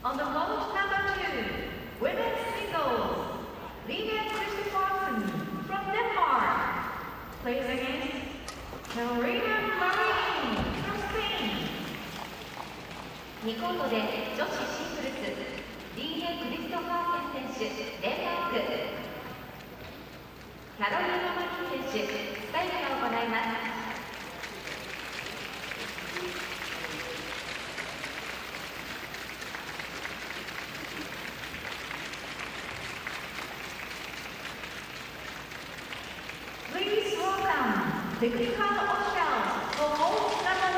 On the court number 2, women's singles, Thinaah from Denmark plays against Carolina Marin from Spain. 2コートで女子シングルス、リーネ・クリストファーセン選手、デンマーク。キャロリーナ・マリン選手、スタイルが行います。Please welcome technical officials for court number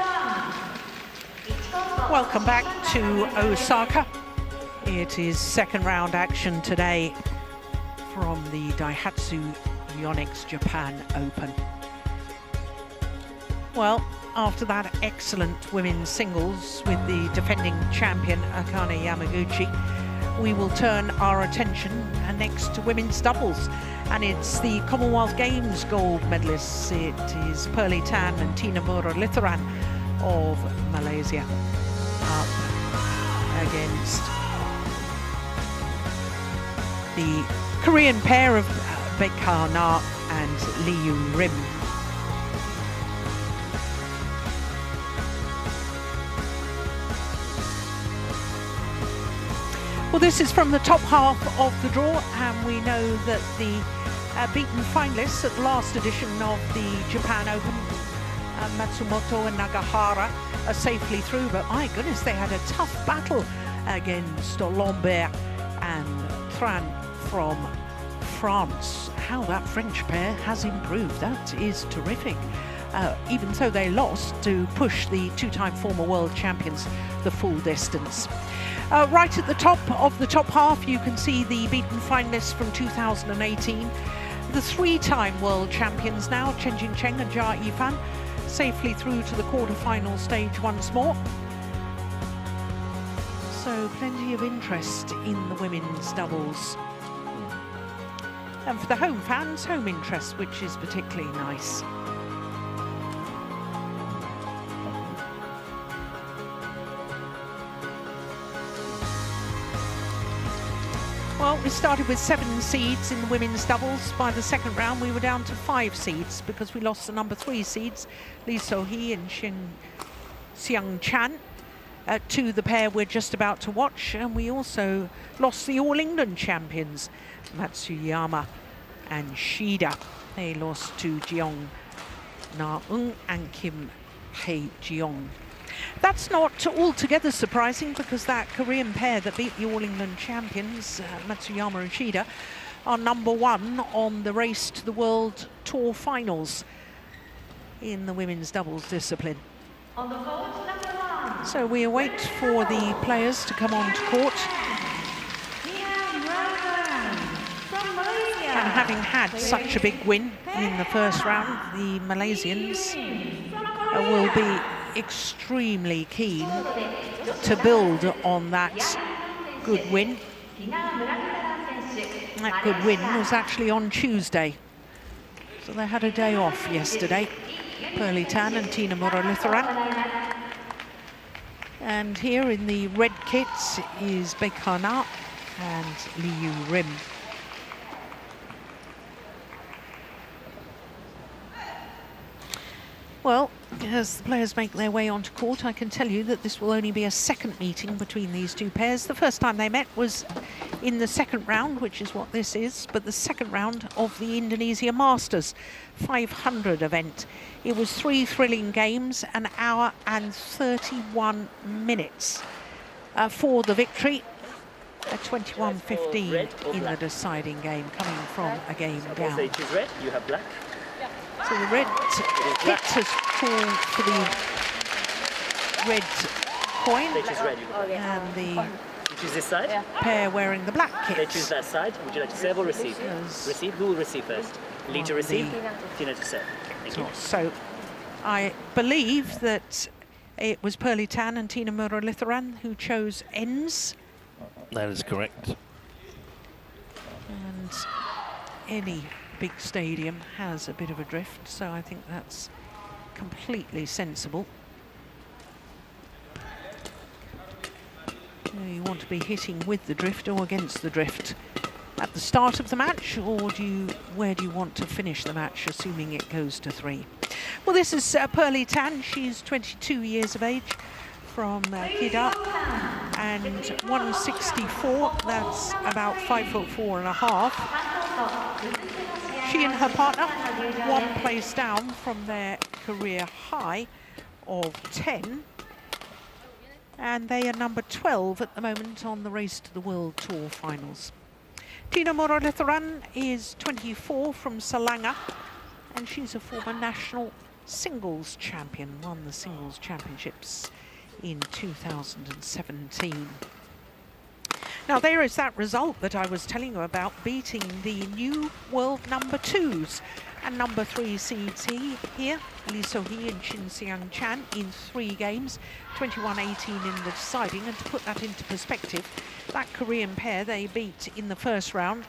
1. Welcome back to Osaka. It is second round action today from the DAIHATSU YONEX Japan Open. Well, after that excellent women's singles with the defending champion Akane Yamaguchi, we will turn our attention next to women's doubles. And it's the Commonwealth Games gold medalists. It is Pearly Tan and Thinaah Litharan of Malaysia up against the Korean pair of Baek and Lee Rim. Well, this is from the top half of the draw, and we know that the beaten finalists at the last edition of the Japan Open, Matsumoto and Nagahara, are safely through. But my goodness, they had a tough battle against Lambert and Tran from France. How that French pair has improved, that is terrific. Even though they lost to push the two-time former world champions the full distance. Right at the top of the top half, you can see the beaten finalists from 2018. The three-time world champions now, Chen Jingcheng and Jia Yifan, safely through to the quarter-final stage once more. So plenty of interest in the women's doubles. And for the home fans, home interest, which is particularly nice. Well, we started with 7 seeds in the women's doubles. By the second round, we were down to 5 seeds because we lost the number 3 seeds, Lee So-hee and Shin Seung-chan, to the pair we're just about to watch. And we also lost the All England champions, Matsuyama and Shida. They lost to Jeong Na-eun and Kim Hae-jeong. That's not altogether surprising because that Korean pair that beat the All England champions, Matsuyama and Shida, are number 1 on the race to the World Tour finals in the women's doubles discipline. On the court, number 1. So we await for the players to come on to court. And having had such a big win in the first round, the Malaysians will be extremely keen to build on that good win. That good win was actually on Tuesday. So they had a day off yesterday. Pearly Tan and Thinaah Litharan. And here in the red kits is Baek and Lee Rim. Well, as the players make their way onto court, I can tell you that this will only be a second meeting between these two pairs. The first time they met was in the second round, which is what this is, but the second round of the Indonesia Masters 500 event. It was 3 thrilling games, an hour and 31 minutes for the victory. A 21-15 in the deciding game, coming from a game down. Red, you have black. So the red kit has called for the red coin, and the this side? pair wearing the black kits. They choose that side. Would you like to serve or receive? Receive. Who will receive first? Lee to receive, Thinaah to serve. Thank you. So I believe that it was Pearly Tan and Thinaah Litharan who chose ends. That is correct. And any big stadium has a bit of a drift, so I think that's completely sensible. You want to be hitting with the drift or against the drift at the start of the match, or where do you want to finish the match, assuming it goes to 3? Well, this is Pearly Tan. She's 22 years of age, from Kedah, and 164. That's about 5'4½". She and her partner, 1 place down from their career high of 10. And they are number 12 at the moment on the Race to the World Tour finals. Thinaah Muralitharan is 24 from Selangor, and she's a former national singles champion, won the singles championships in 2017. Now there is that result that I was telling you about, beating the new world number 2s and number 3 seeds here, Lee So-hee and Chin Seung-chan, in 3 games, 21-18 in the deciding. And to put that into perspective, that Korean pair they beat in the first round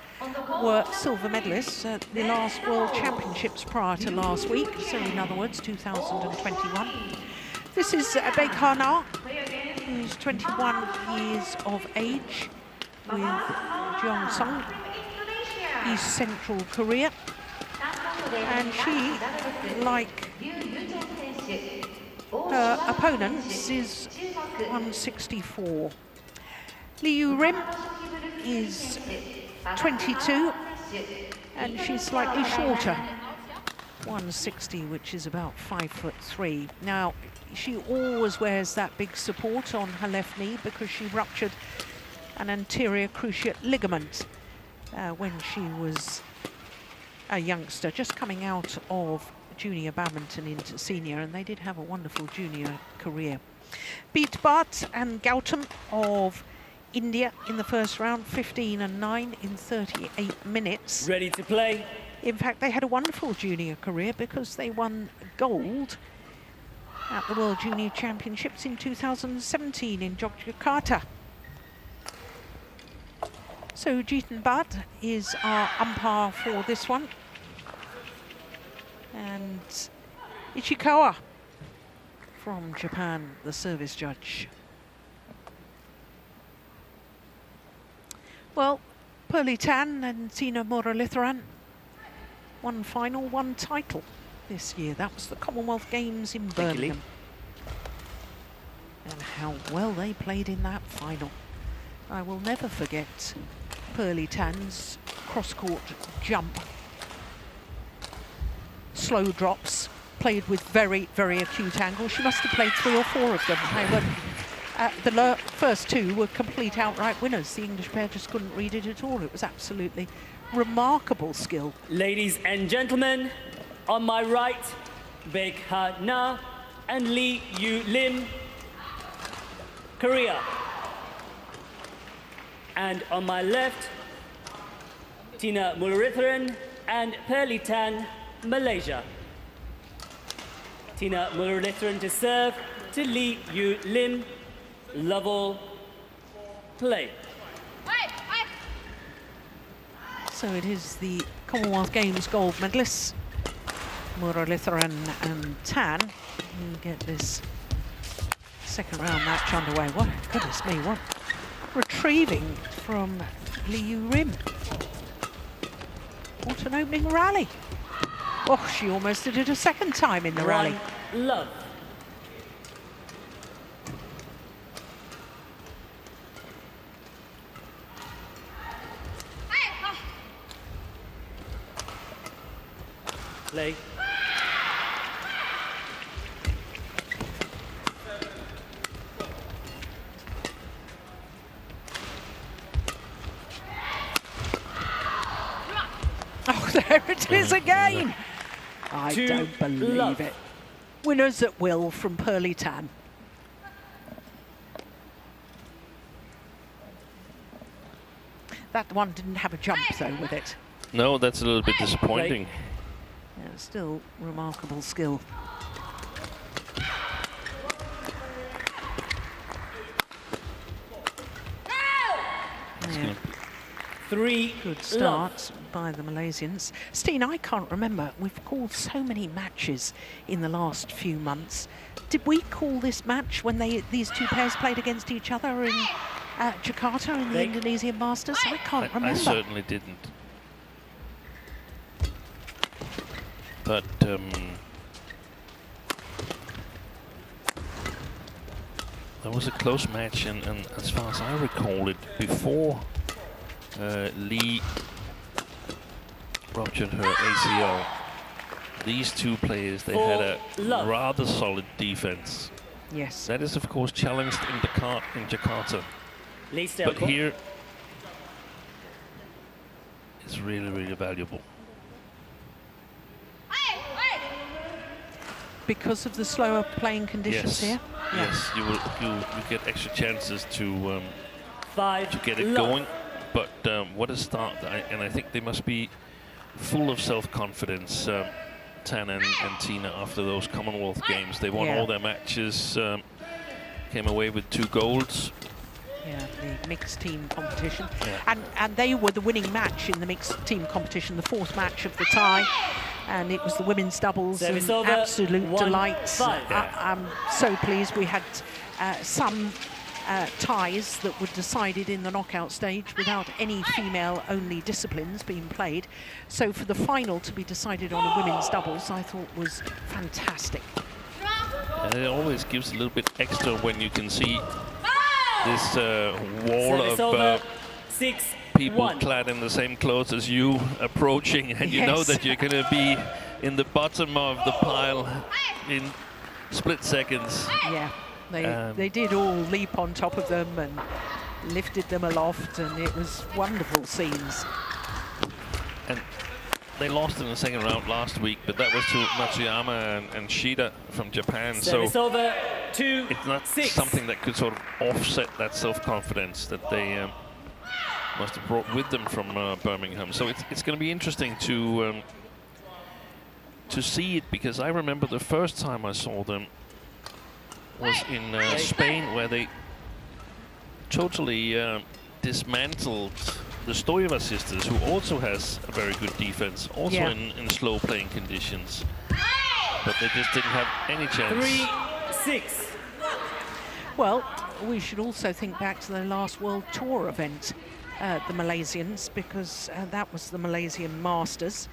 were silver medalists at the last World Championships prior to last week, so in other words 2021. This is Baek, who's 21 years of age, with Jeongsong, East Central Korea. And she, like her opponents, is 164. Lee Yu-rim is 22, and she's slightly shorter, 160, which is about 5'3". Now, she always wears that big support on her left knee because she ruptured an anterior cruciate ligament when she was a youngster, just coming out of junior badminton into senior, and they did have a wonderful junior career. Beat Bhatt and Gautam of India in the first round, 15-9 in 38 minutes. Ready to play. In fact, they had a wonderful junior career because they won gold at the World Junior Championships in 2017 in Yogyakarta. So Jeetan Bhatt is our umpire for this one. And Ichikawa from Japan, the service judge. Well, Pearly Tan and Thinaah Muralitharan, 1 final, 1 title this year. That was the Commonwealth Games in Birmingham. And how well they played in that final. I will never forget Pearly Tan's cross-court jump. Slow drops, played with very, very acute angles. She must have played 3 or 4 of them. They were, the first 2 were complete outright winners. The English pair just couldn't read it at all. It was absolutely remarkable skill. Ladies and gentlemen, on my right, Baek Ha-na and Lee Yu-lim, Korea. And on my left, Thinaah Muralitharan and Pearly Tan, Malaysia. Thinaah Muralitharan to serve to Lee Yu-lim. Level play. So it is the Commonwealth Games gold medalists, Muralitharan and Tan, who get this second round match underway. What, goodness me, what retrieving from Lee Yu-rim. What an opening rally. Oh, she almost did it a second time in the rally. Love. Play. Oh, there it is again. I don't believe it. Winners at will from Pearly Tan. That one didn't have a jump, though, with it. No, that's a little bit disappointing. Yeah, still remarkable skill. Yeah. 3 Good start by the Malaysians. Steen, I can't remember. We've called so many matches in the last few months. Did we call this match when these 2 pairs played against each other in Jakarta in the Indonesian Masters? I can't remember. I certainly didn't. But there was a close match, and as far as I recall it, before Lee ruptured her ACL, these two players, they had a rather solid defense. Yes. That is, of course, challenged in Jakarta. But here, it's really, really valuable. Because of the slower playing conditions here? Yes, you get extra chances to get it going. But what a start. And I think they must be full of self-confidence, Thinaah and Thinaah, after those Commonwealth Games. They won all their matches, came away with 2 golds. Yeah, the mixed team competition. Yeah. And they were the winning match in the mixed team competition, the 4th match of the tie. And it was the women's doubles, an absolute delight. I'm so pleased. We had some ties that were decided in the knockout stage without any female-only disciplines being played. So for the final to be decided on a women's doubles, I thought was fantastic. And it always gives a little bit extra when you can see this wall of people clad in the same clothes as you approaching, and you know that you're going to be in the bottom of the pile in split seconds. Yeah, they did all leap on top of them and lifted them aloft, and it was wonderful scenes. And they lost in the second round last week, but that was to Matsuyama and Shida from Japan. So it's not something that could sort of offset that self-confidence that they must have brought with them from Birmingham. So it's going to be interesting to see it, because I remember the first time I saw them was in Spain, where they totally dismantled the Stoeva sisters, who also has a very good defense, also in slow playing conditions. But they just didn't have any chance. 3-6. Well, we should also think back to the last World Tour event, the Malaysians, because that was the Malaysian Masters,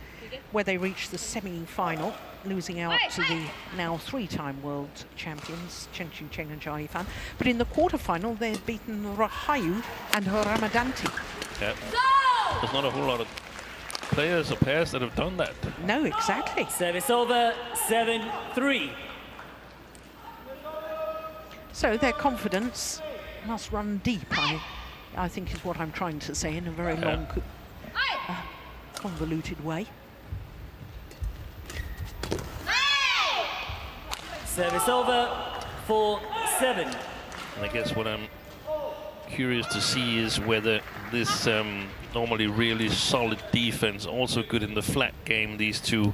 where they reached the semi-final, losing out to the now 3-time world champions, Chen Qingcheng and Jia Yifan. But in the quarterfinal, they had beaten Rahayu and Ramadanti. Yeah. There's not a whole lot of players or pairs that have done that. No, exactly. Service over, 7-3. So their confidence must run deep, I think is what I'm trying to say, in a very long, convoluted way. Service over, 4-7. And I guess what I'm curious to see is whether this normally really solid defense, also good in the flat game, these two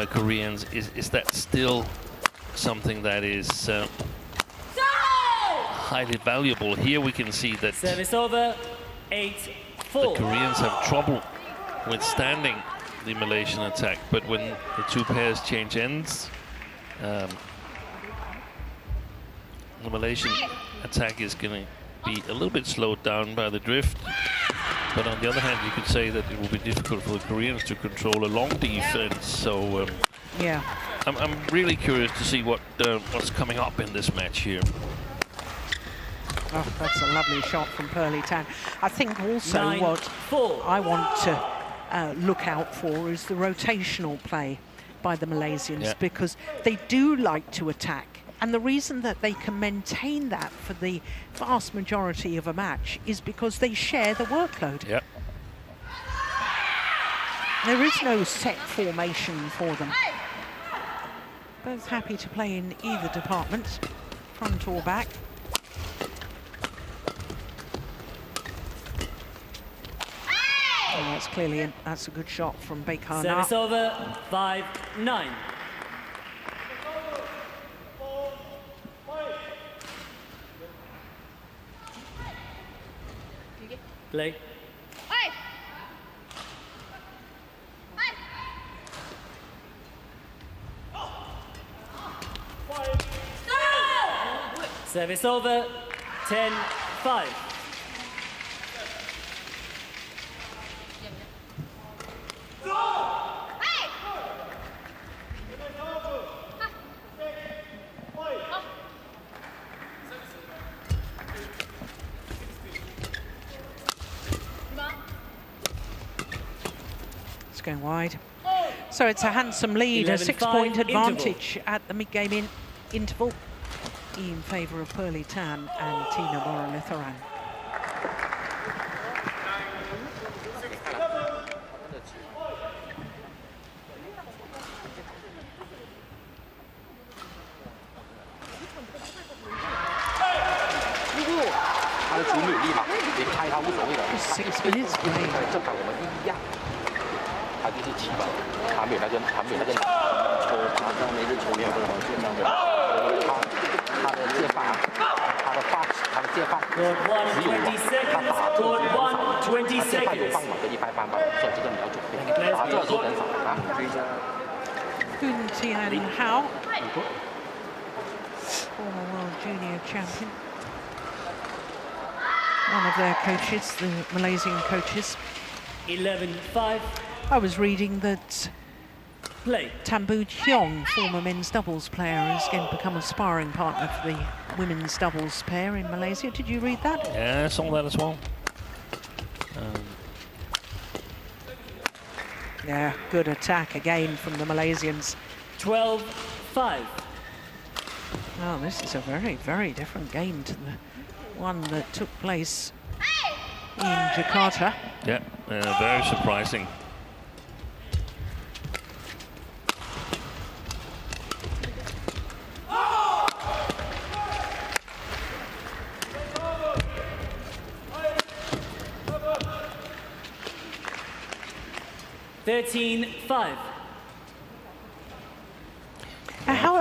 Koreans, is that still something that is highly valuable? Here we can see that service over, 8-4. The Koreans have trouble withstanding the Malaysian attack, but when the two pairs change ends, the Malaysian attack is going to be a little bit slowed down by the drift. But on the other hand, you could say that it will be difficult for the Koreans to control a long defense. So I'm really curious to see what's coming up in this match here. Oh, that's a lovely shot from Tan. I think also what I want to look out for is the rotational play by the Malaysians, because they do like to attack. And the reason that they can maintain that for the vast majority of a match is because they share the workload. Yep. There is no set formation for them. Both happy to play in either department, front or back. Oh, that's clearly that's a good shot from Baek. Service over, 5-9. Play. Service over, 10-5. going wide. So it's a handsome lead, a 6-point advantage at the mid-game interval in favour of Pearly Tan and Thinaah Muruletharan. Just 6 minutes played. 他就是基本，韩美那个抽，他在每次抽烟不是很健康的，他的戒法，他的戒法只有他打这个很少，他戒法有放嘛，跟一般般嘛，所以这个你要准备，打这个都很少啊。Kun Tian Hao, former world junior champion. One of their coaches, the Malaysian coaches. 11-5. I was reading that Play. Tambu Cheong, former men's doubles player, is going to become a sparring partner for the women's doubles pair in Malaysia. Did you read that? Yeah, I saw that as well. Yeah, good attack again from the Malaysians. 12-5. Oh, this is a very, very different game to the one that took place in Jakarta. Yeah, very surprising.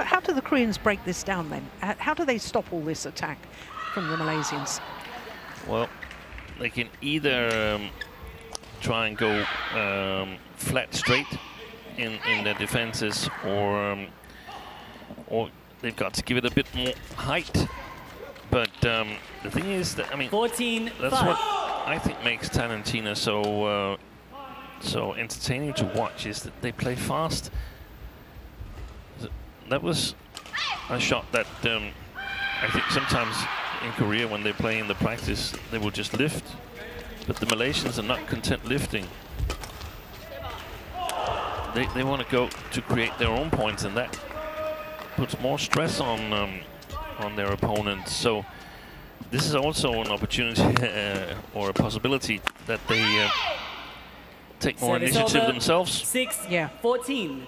How do the Koreans break this down then? How do they stop all this attack from the Malaysians? Well, they can either try and go flat straight in their defenses, or they've got to give it a bit more height. But the thing is that, I mean, 14-5. That's what I think makes Tan and Thinaah so entertaining to watch, is that they play fast. That was a shot that I think sometimes in Korea, when they play in the practice, they will just lift. But the Malaysians are not content lifting. They want to go to create their own points, and that puts more stress on their opponents. So this is also an opportunity or a possibility that they take more initiative themselves. 6-14.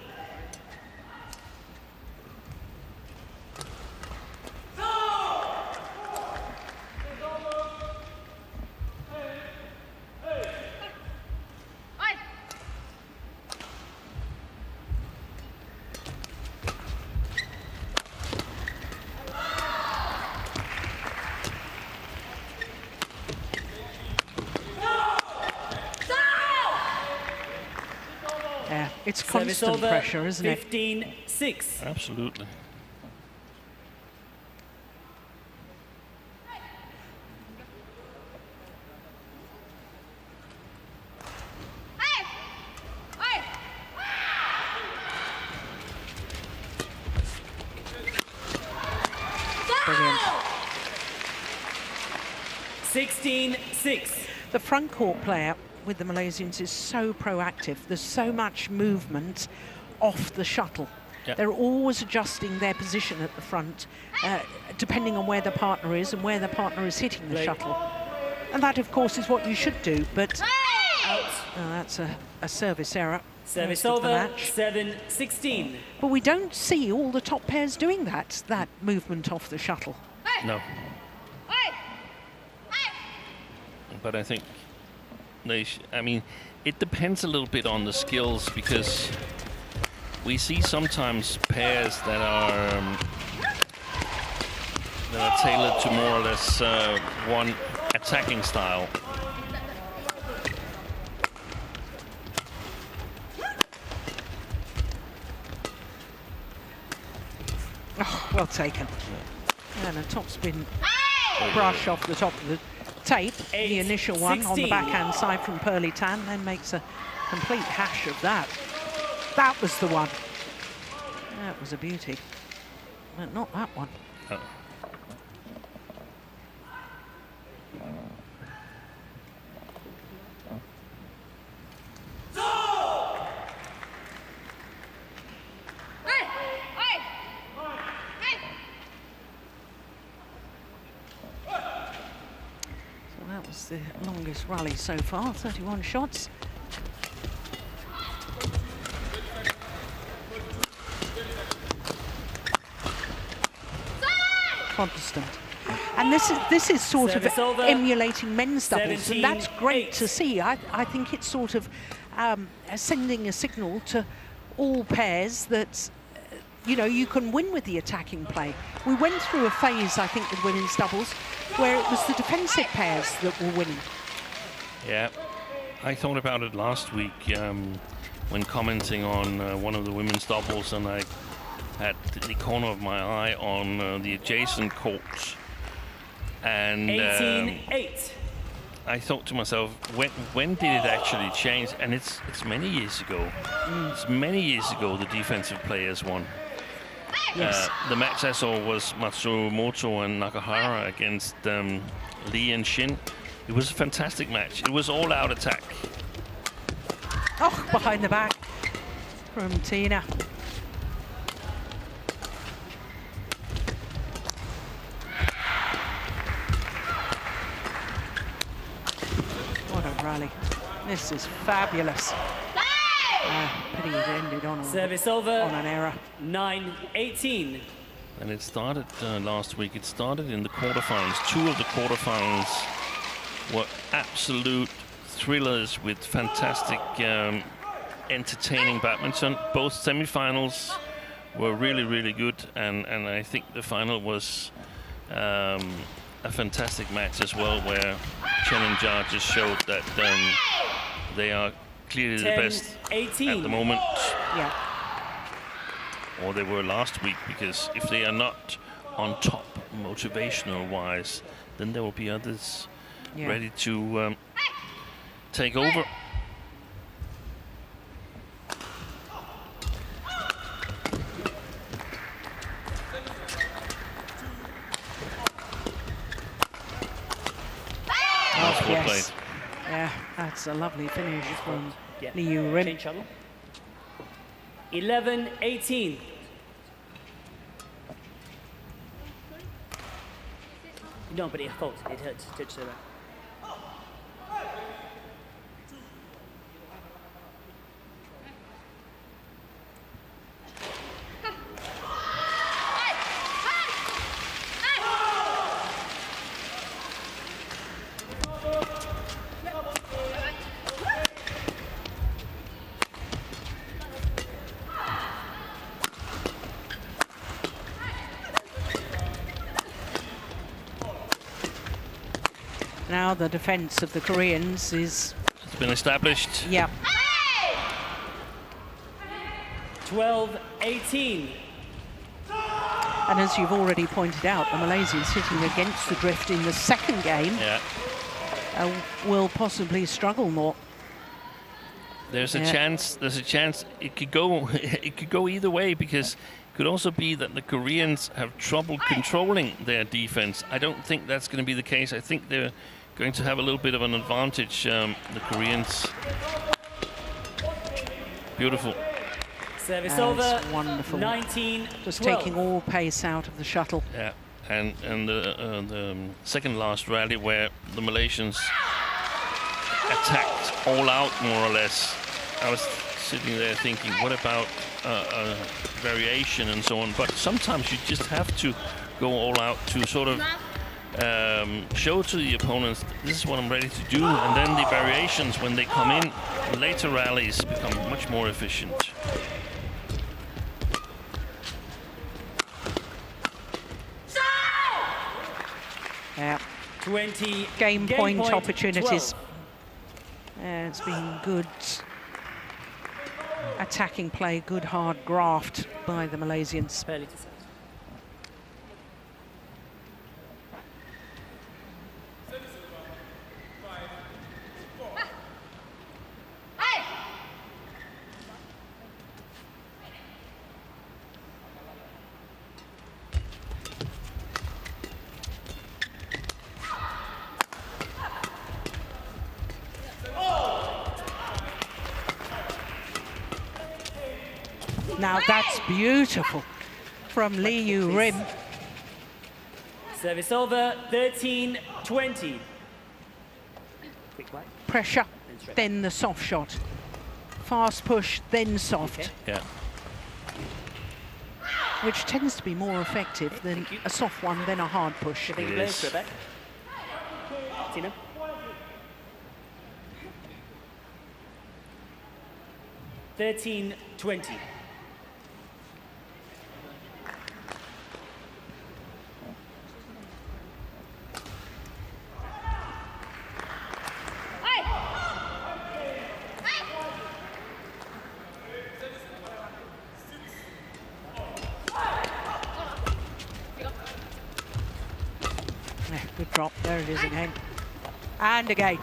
Yeah, it's constant pressure, isn't it? 15-6. Absolutely. Brilliant. 16-6. The front court player with the Malaysians is so proactive. There's so much movement off the shuttle. Yep. They're always adjusting their position at the front, depending on where the partner is and where the partner is hitting the shuttle. And that, of course, is what you should do, but that's a service error. Service over, 7-16. But we don't see all the top pairs doing that movement off the shuttle. No. But I think I mean, it depends a little bit on the skills, because we see sometimes pairs that are tailored to more or less one attacking style. Oh, well taken. And a top spin brush off the top of the tape, the initial one on the backhand side from Pearly Tan, then makes a complete hash of that. That was the one. That was a beauty, but not that one. It's the longest rally so far, 31 shots. Constant. And this is sort of emulating men's doubles, and that's great to see. I think it's sort of sending a signal to all pairs that you know, you can win with the attacking play. We went through a phase, I think, with women's doubles where it was the defensive pairs that were winning. Yeah, I thought about it last week when commenting on one of the women's doubles, and I had the corner of my eye on the adjacent courts. And 18-8. I thought to myself, when did it actually change? And it's many years ago. It's many years ago the defensive players won. Yes. The match I saw was Matsumoto and Nakahara against Lee and Shin. It was a fantastic match. It was all-out attack. Oh, behind the back from Thinaah. What a rally. This is fabulous. Pity it ended on Service over. On an error. 9-18. And it started last week. It started in the quarterfinals. Two of the quarterfinals were absolute thrillers with fantastic, entertaining badminton. Both semifinals were really, really good, and I think the final was a fantastic match as well, where Chen and Jia just showed that they are clearly the best 18. at the moment. Yeah. Or they were last week, because if they are not on top motivational-wise, then there will be others ready to take over. Yes. Yeah, that's a lovely finish from Liu Rim. 11-18. No, but it fault. It hurts. Touch the right. Now the defense of the Koreans is... It's been established. Yeah. 12-18. And as you've already pointed out, the Malaysians sitting against the drift in the second game will possibly struggle more. There's a chance. There's a chance it could go. It could go either way, because it could also be that the Koreans have trouble controlling their defense. I don't think that's going to be the case. I think they're going to have a little bit of an advantage. The Koreans. Beautiful. Service over. Wonderful. 19-12. Just taking all pace out of the shuttle. Yeah, and the second last rally where the Malaysians attacked all out, more or less. I was sitting there thinking, what about variation and so on? But sometimes you just have to go all out to sort of show to the opponents, this is what I'm ready to do, and then the variations, when they come in later rallies, become much more efficient. Yeah. 20 game point opportunities. 12. It's been good attacking play, good hard graft by the Malaysians. Barely to say. Now that's beautiful from Liu Rim. Service over. 13-20. pressure, then the soft shot. Fast push, then soft. Okay. Yeah. Which tends to be more effective than a soft one, then a hard push. It is. Thinaah. 13-20. Good drop, there it is again. And again,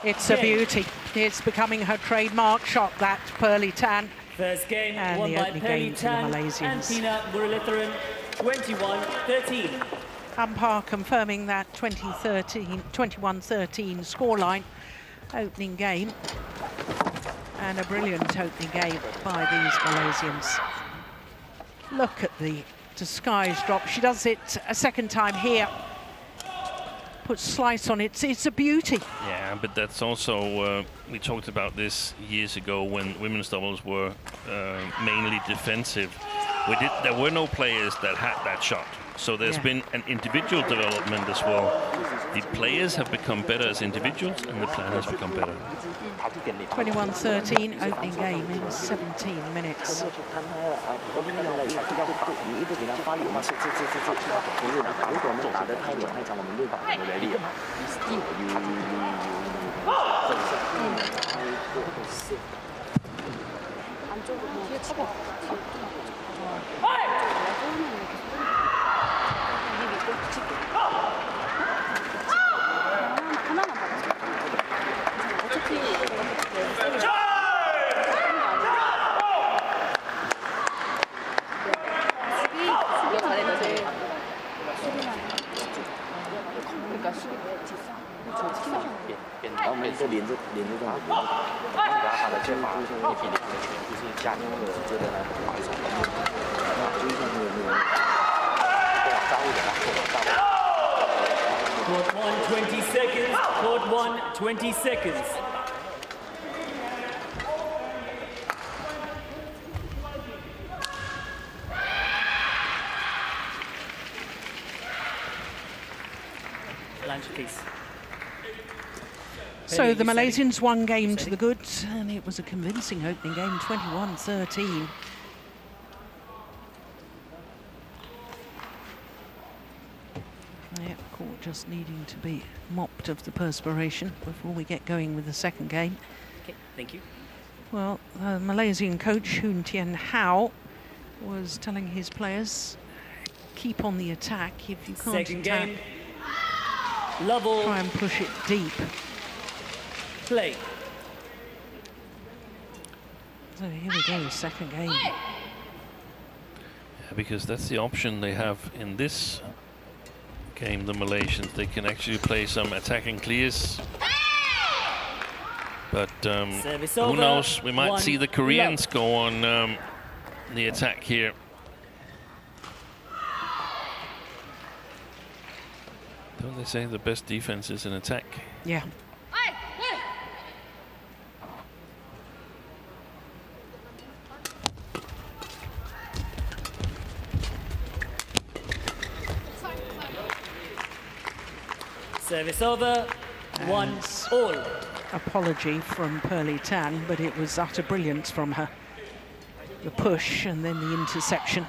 it's a beauty. It's becoming her trademark shot, that Pearly Tan. First game And won the by opening Pearly game for the Tan and Malaysians. Thinaah Muruletharan, 21-13. Umpire confirming that 21-13 scoreline opening game. And a brilliant opening game by these Malaysians. Look at the disguise drop. She does it a second time here. Puts slice on it. It's a beauty. Yeah, but that's also, we talked about this years ago when women's doubles were mainly defensive. There were no players that had that shot. So there's been an individual development as well. The players have become better as individuals and the planners become better. 21-13 opening game in 17 minutes. Court 1, 20 seconds. Court 1, 20 seconds. Lunch, please. So the Malaysians one game to the good, and it was a convincing opening game, 21-13. Yeah, court just needing to be mopped of the perspiration before we get going with the second game. Okay, thank you. Well, the Malaysian coach, Hoon Tien Hao, was telling his players, keep on the attack. If you can't Second attack, game. Level. try and push it deep. Play. So here we go, second game. Yeah, because that's the option they have in this game, the Malaysians. They can actually play some attacking clears. But who knows? We might see the Koreans go on the attack here. Don't they say the best defense is an attack? Yeah. Service over. 1-all. Apology from Pearly Tan, but it was utter brilliance from her. The push and then the interception.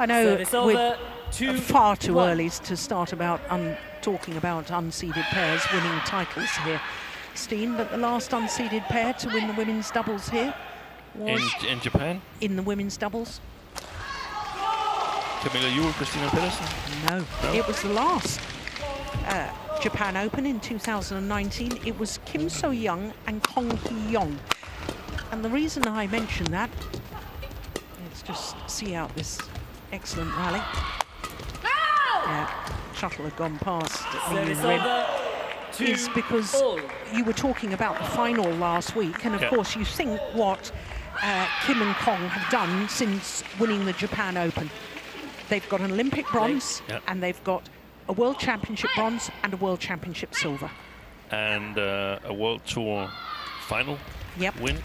I know we're far too early to start about talking about unseeded pairs winning titles here, Steen, but the last unseeded pair to win the women's doubles here was in Japan? In the women's doubles? Camilla Yu or Christina Pedersen? No, it was the last Japan Open in 2019. It was Kim So-young and Kong Hee-yong. And the reason I mention that, let's just see out this excellent rally. Yeah, shuttle had gone past. Service over. is because you were talking about the final last week, and of course you think what Kim and Kong have done since winning the Japan Open. They've got an Olympic bronze, and they've got a World Championship bronze and a World Championship silver. And a World Tour final win.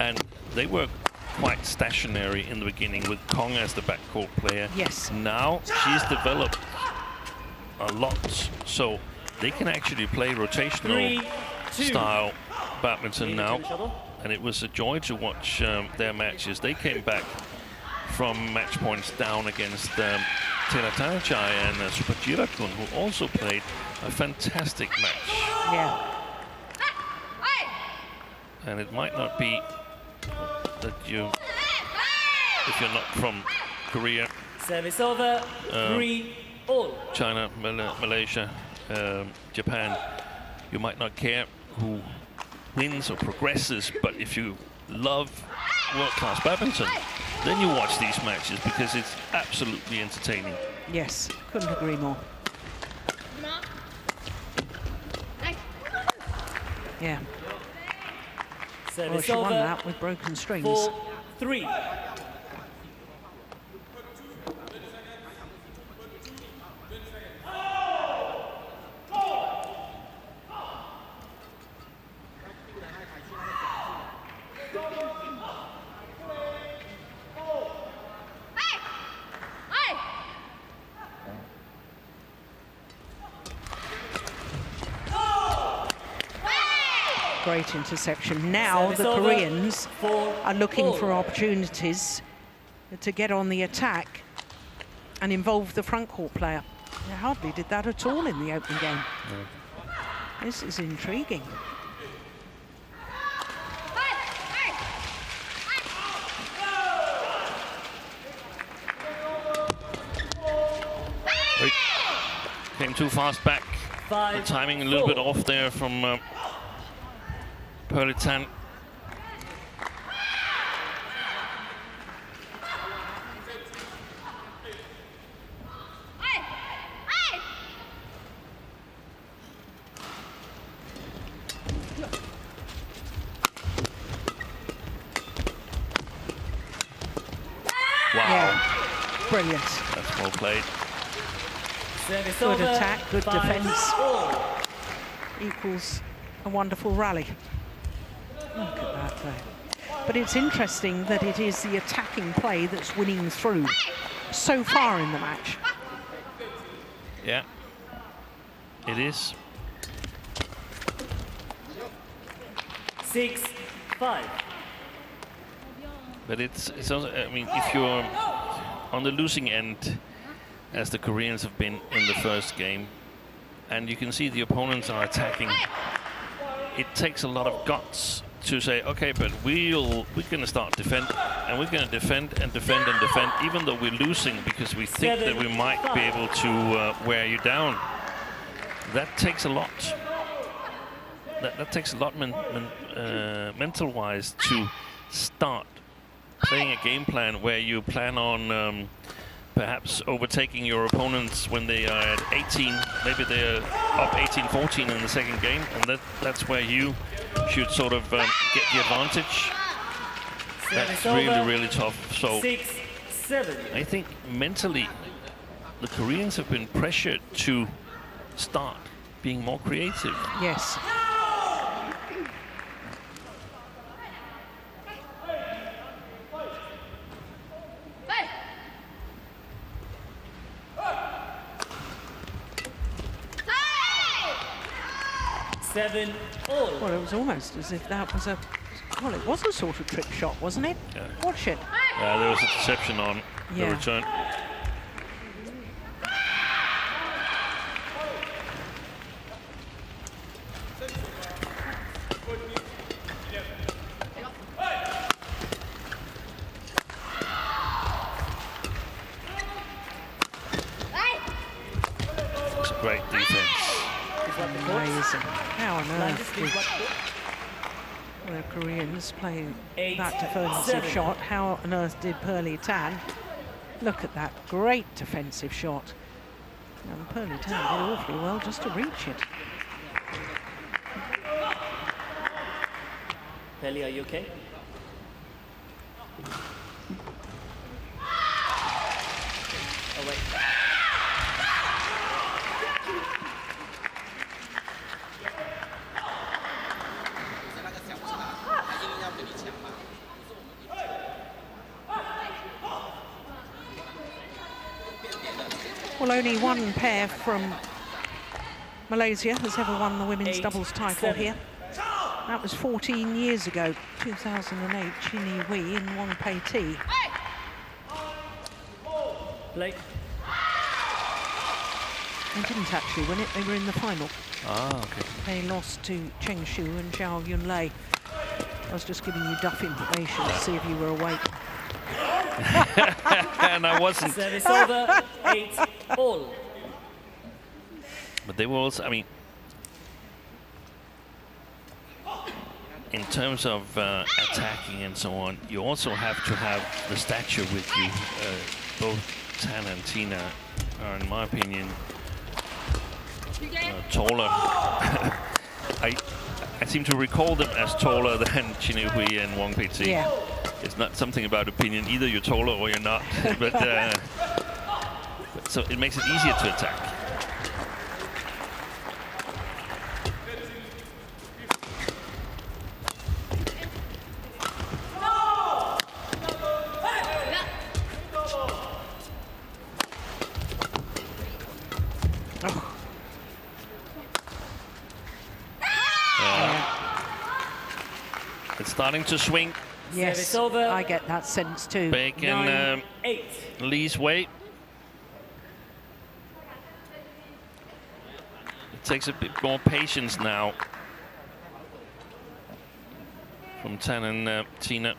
And they were quite stationary in the beginning with Kong as the backcourt player. Yes. Now she's developed a lot, so they can actually play rotational style badminton now. And it was a joy to watch their matches. They came back from match points down against Thinaah and Sudirman, who also played a fantastic match. Yeah. And it might not be that you, if you're not from Korea, service over, 3-all. China, Malaysia, Japan, you might not care who wins or progresses, but if you love world-class badminton, then you watch these matches because it's absolutely entertaining. Yes, couldn't agree more. Yeah. Well, she won that with broken strings. 4-3. Great interception. Now the Koreans are looking for opportunities to get on the attack and involve the front court player. They hardly did that at all in the opening game. This is intriguing. Came too fast back. The timing a little bit off there from Tan. Wow. Yeah. Brilliant. That's well played. Good attack, good defense. Equals a wonderful rally. Look at that play. But it's interesting that it is the attacking play that's winning through so far in the match. Yeah, it is. 6-5. But it's also, I mean, if you're on the losing end, as the Koreans have been in the first game, and you can see the opponents are attacking, it takes a lot of guts to say, okay, but we're going to start defend, and we're going to defend and defend and defend, even though we're losing, because we think that we might be able to wear you down. That takes a lot. That takes a lot mental-wise to start playing a game plan where you plan on perhaps overtaking your opponents when they are at 18. Maybe they're up 18-14 in the second game, and that's where you should sort of get the advantage. That's really, really tough. So 6-7. I think mentally the Koreans have been pressured to start being more creative. Yes. Well, it was almost as if that was a, well, it was a sort of trick shot, wasn't it? Yeah. Watch it. Yeah, there was a deception on the return. It's a great defense. Amazing. How on earth did the Koreans play that defensive shot? How on earth did Tan? Look at that great defensive shot. And Pearly Tan did awfully well just to reach it. Pearly, are you okay? Oh, wait. Well, only one pair from Malaysia has ever won the women's doubles title here. That was 14 years ago, 2008, Chini Wei and Wong Pei Ti. Blake. They didn't actually win it, they were in the final. Ah, okay. They lost to Cheng Shu and Zhao Yunlei. I was just giving you duff information to see if you were awake. And I wasn't. Service over, 8-all. But they were also, I mean, in terms of attacking and so on, you also have to have the stature with you. Both Tan and Thinaah are, in my opinion, taller. I seem to recall them as taller than Chini Hui and Wong Pei Ti. Yeah. It's not something about opinion. Either you're taller or you're not. But so it makes it easier to attack. It's starting to swing. Yes, I get that sense too. Baek and 9-8. Lee's way. It takes a bit more patience now from Tan and Thinaah.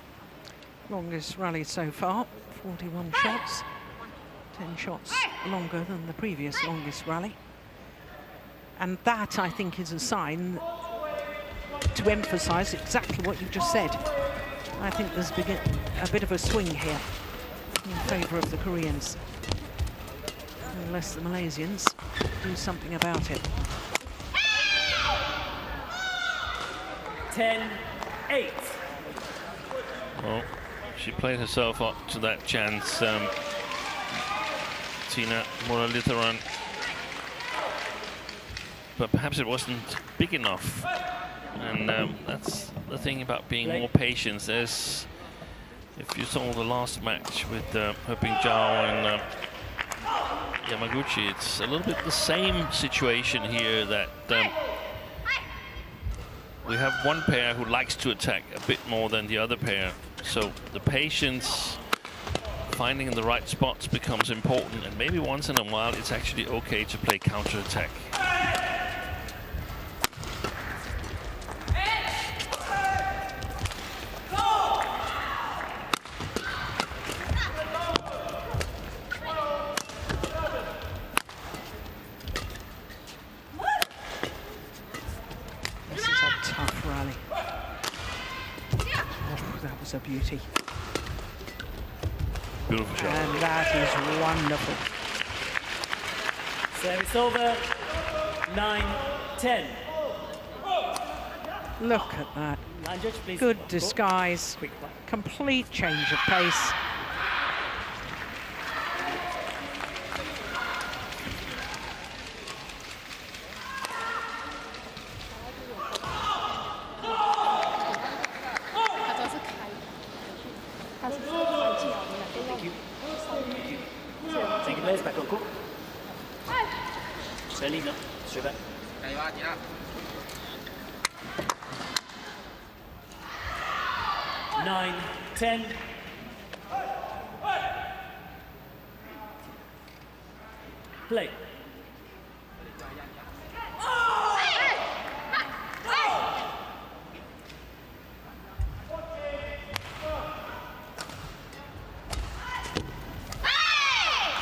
Longest rally so far, 41 shots. 10 shots longer than the previous longest rally. And that, I think, is a sign to emphasize exactly what you've just said. I think there's a bit of a swing here in favor of the Koreans, unless the Malaysians do something about it. 10-8. Well, she played herself up to that chance. Thinaah Muralitharan, but perhaps it wasn't big enough. And that's the thing about being more patient. There's, if you saw the last match with Hoping Zhao and Yamaguchi, it's a little bit the same situation here, that we have one pair who likes to attack a bit more than the other pair. So the patience, finding the right spots becomes important, and maybe once in a while it's actually okay to play counter-attack. This is a tough rally. Oh, that was a beauty. Beautiful shot. And that is wonderful. Service over, 9-10. Look at that. Line judge, please. Good disguise. Quick one. Complete change of pace. Take it place, back on court. Selina, straight back. 9-10. Play.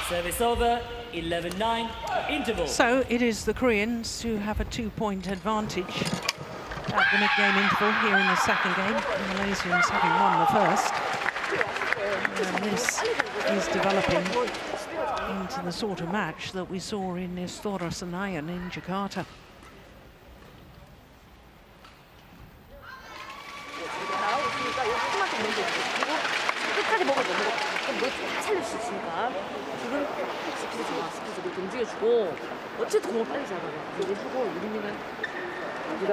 Service over, 11-9, interval. So it is the Koreans who have a 2-point advantage at the mid-game interval here in the second game. The Malaysians having won the first. And this is developing into the sort of match that we saw in Istora Senayan in Jakarta. 끝까지 먹어야 돼. 그럼 너 살릴 수 있으니까. 지금 스피드 좋아. 스피드 너 동지해주고 어쨌든 공을 빨리 잡아야 돼. 그걸 하고 유리미는 우리가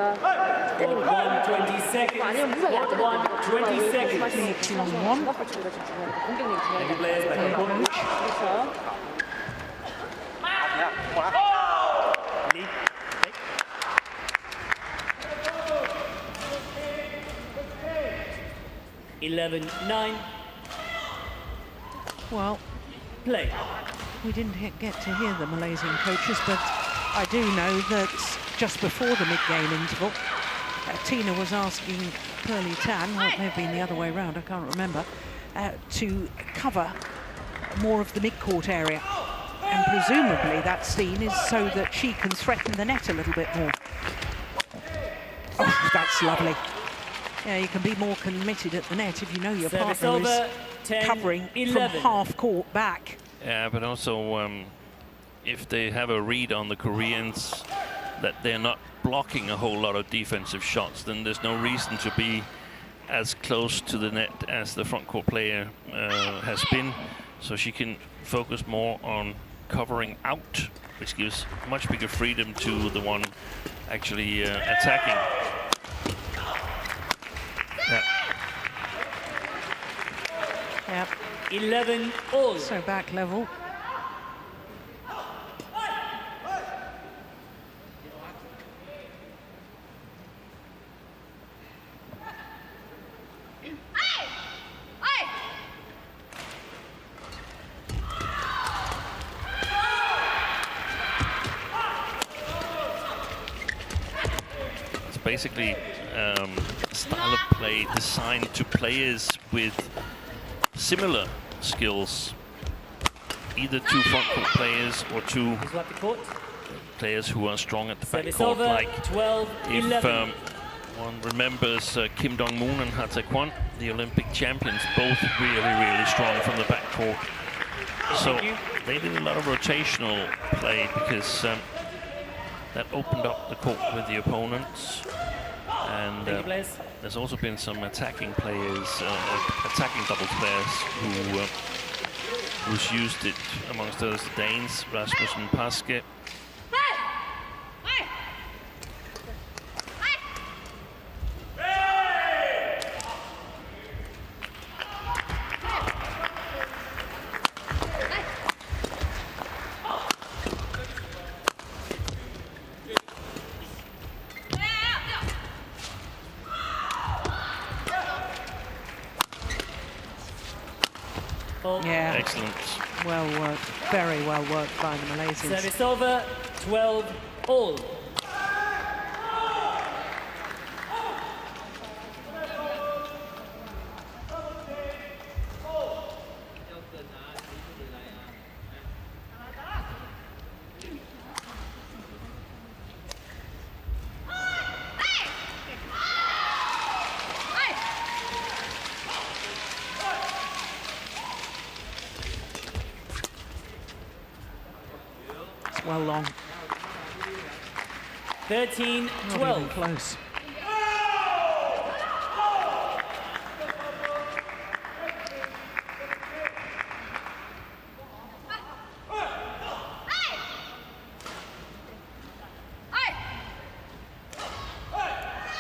때리는 거. 아니면 무사히 안 때리는 거. 20 seconds. 중간발 처리가 지금 중요하니까 공격력이 중요하니까. 그렇죠. Lead. 11-9. Well, Play. we didn't get to hear the Malaysian coaches, but I do know that just before the mid-game interval, Thinaah was asking Pearly Tan, or it may have been the other way around, I can't remember, to cover more of the mid-court area. And presumably that scene is so that she can threaten the net a little bit more. Oh, that's lovely. Yeah, you can be more committed at the net if you know your partner is covering from half court back. Yeah, but also if they have a read on the Koreans that they're not blocking a whole lot of defensive shots, then there's no reason to be as close to the net as the front court player has been. So she can focus more on covering out, which gives much bigger freedom to the one actually attacking. Yep. 11 all. So back level. It's basically a style of play designed to players with similar skills, either two front court players or two players who are strong at the back court. Like 12, if one remembers Kim Dong-moon and Ha Tae-kwon, the Olympic champions, both really strong from the back court. So they did a lot of rotational play because that opened up the court with the opponents. And there's also been some attacking players, attacking doubles players who's used it, amongst those Danes, Rasmus and Paske. Yeah. Excellent. Well worked, very well worked by the Malaysians. Service over, 12 all. Well long. 13-12. Not even close.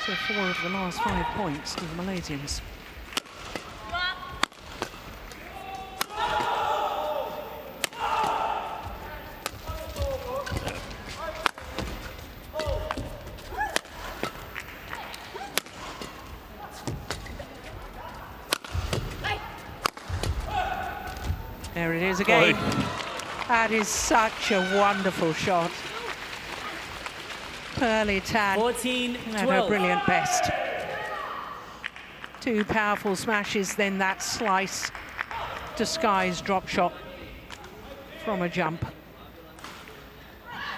So 4 of the last 5 points to the Malaysians. There it is again. That is such a wonderful shot. Pearly Tan 14-12. at her brilliant best. 2 powerful smashes, then that slice, disguised drop shot from a jump.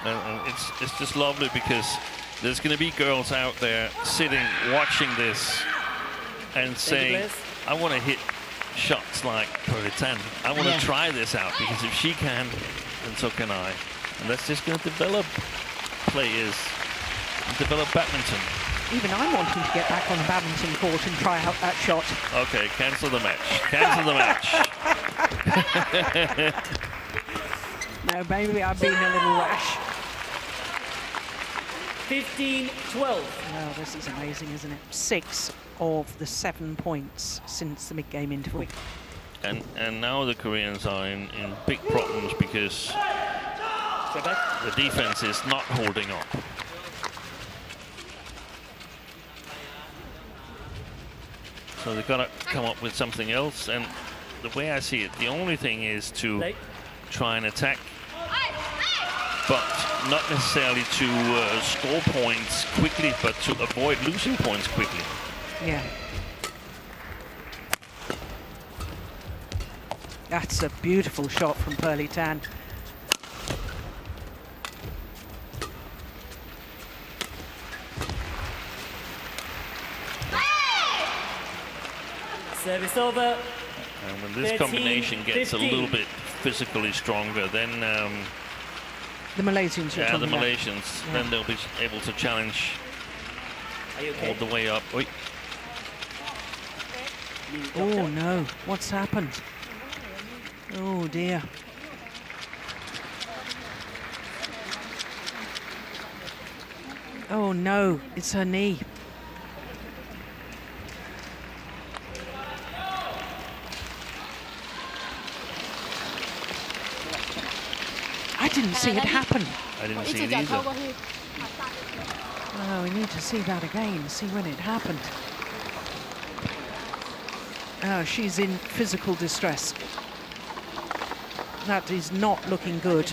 And it's just lovely because there's going to be girls out there sitting, watching this and saying, I want to hit shots like Perlitan. I want to try this out, because if she can, then so can I. And that's just going to develop players, develop badminton. Even I'm wanting to get back on the badminton court and try out that shot. Okay, cancel the match. Cancel the match. No, maybe I've been a little rash. 15-12. Well, this is amazing, isn't it? 6 of the 7 points since the mid-game interval. And now the Koreans are in big problems, because the defense is not holding up. So they've got to come up with something else. And the way I see it, the only thing is to try and attack, but not necessarily to score points quickly, but to avoid losing points quickly. Yeah. That's a beautiful shot from Perlitan. Service over. And when this combination gets a little bit physically stronger, then the Malaysians. Yeah, the Malaysians. Yeah. Then they'll be able to challenge all the way up. Oi. Oh no! What's happened? Oh dear. Oh no! It's her knee. I didn't see it happen. I didn't see it either. Oh, we need to see that again, see when it happened. Oh, she's in physical distress. That is not looking good.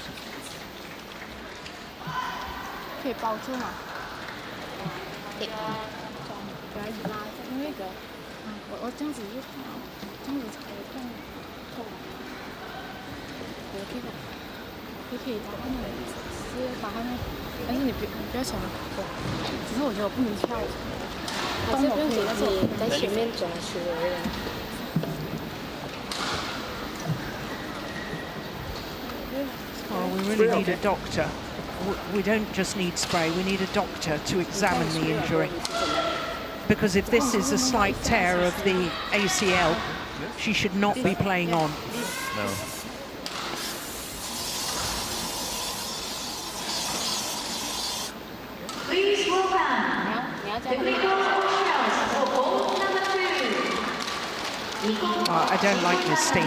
Oh, we really need a doctor. We don't just need spray, we need a doctor to examine the injury. Because if this is a slight tear of the ACL, she should not be playing on. No. Please welcome the I don't like this team. I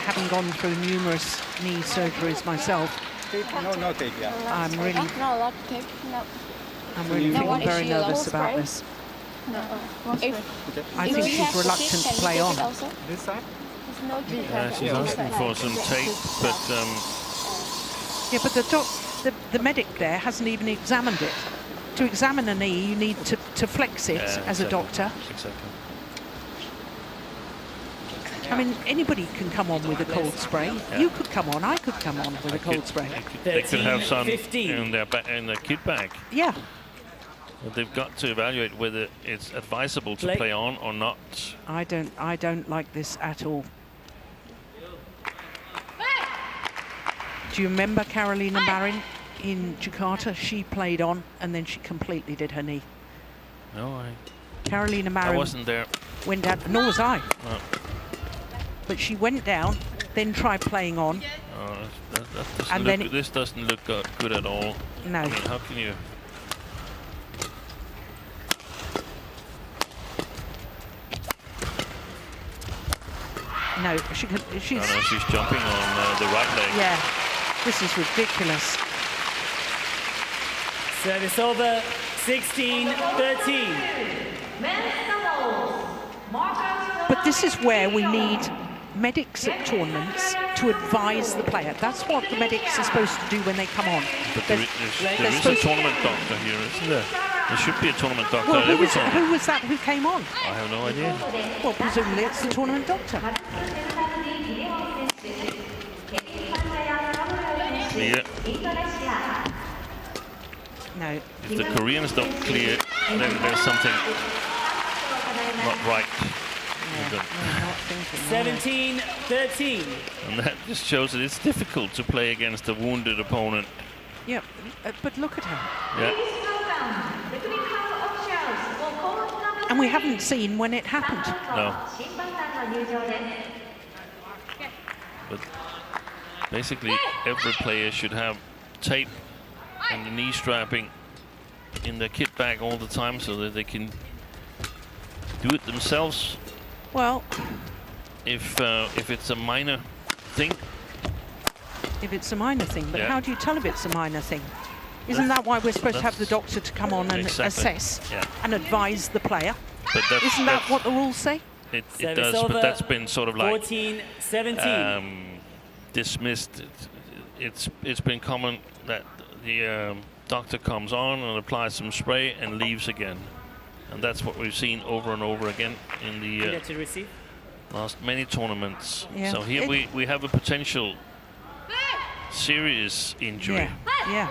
haven't gone through numerous knee surgeries myself. I'm really feeling very nervous about this. I think she's reluctant to play on. Yeah, she's asking for some tape, but yeah, but the medic there hasn't even examined it. To examine a knee, you need to flex it as a doctor. Exactly. I mean, anybody can come on with a cold spray. Yeah. You could come on, I could come on with a cold spray. They could have some in their kit bag. Yeah. But they've got to evaluate whether it's advisable to play on or not. I don't like this at all. Do you remember Carolina Marin in Jakarta? She played on and then she completely did her knee. No, Carolina Marin. I wasn't there. Went down, nor was I. No. But she went down, then tried playing on. Oh, this doesn't look good at all. No. I mean, how can you? No, she's. No, she's jumping on the right leg. Yeah, this is ridiculous. Service over, 16-13. But this is where we need medics at tournaments to advise the player. That's what the medics are supposed to do when they come on. But there is a tournament doctor here, isn't there? There should be a tournament doctor well, at every tournament. Who was that who came on? I have no idea. Well, presumably it's the tournament doctor. Clear. No. If the Koreans don't clear, then there's something not right. 17-13. And that just shows that it's difficult to play against a wounded opponent. Yeah, but look at her. Yeah. And we haven't seen when it happened. No. But basically, every player should have tape and the knee strapping in their kit bag all the time so that they can do it themselves. Well, if it's a minor thing. If it's a minor thing, but Yeah. how do you tell if it's a minor thing? Isn't that why we're supposed to have the doctor to come on and Exactly. assess Yeah. and advise the player? But Isn't that what the rules say? It Service does, over, but that's been sort of like 14-17. dismissed. It's been common that the doctor comes on and applies some spray and leaves again, and that's what we've seen over and over again in the To receive. last many tournaments. Yeah. So here we have a potential serious injury. Yeah.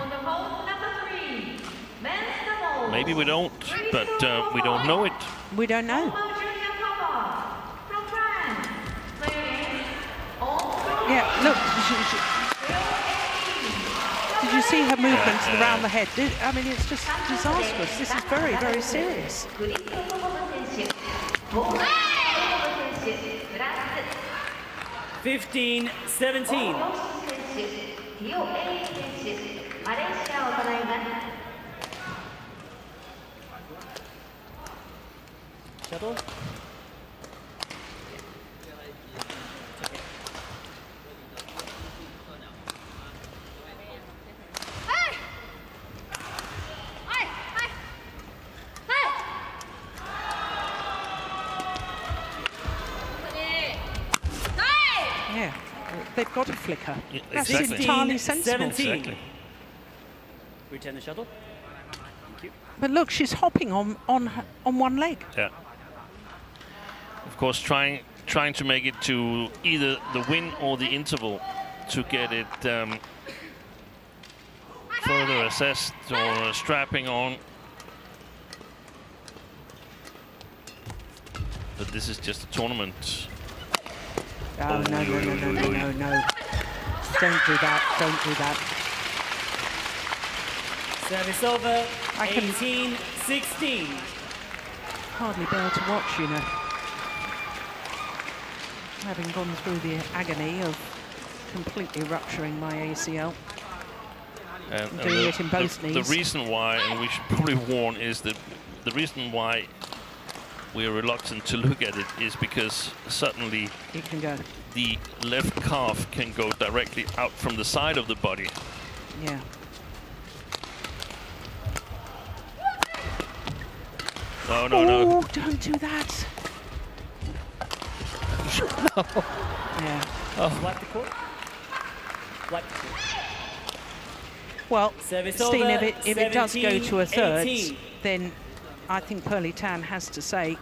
Maybe we don't, but we don't know it. We don't know. Yeah, look. Did you see her movements around the head? I mean, it's just disastrous. This is very, very serious. 15-17. Shuttle. Yeah, they've got to flicker. Yeah, That's exactly. entirely sensible. 17. Exactly. Return the shuttle. Thank you. But look, she's hopping on one leg. Yeah. Of course, trying to make it to either the win or the interval to get it further assessed or strapping on. But this is just a tournament. Oh, no. Don't do that. Don't do that. Service over. I can- 18-16. Hardly bear to watch, you know. Having gone through the agony of completely rupturing my ACL. And Doing it in both the knees. reason why, and we should probably warn, is that the reason why we're reluctant to look at it is because suddenly It can go. the left calf can go directly out from the side of the body. Yeah. No. Oh, don't do that. Yeah. Wipe the court. Wipe the court. Well, Service Steen, over, if it does go to a third, 17-18. then I think Tan has to say,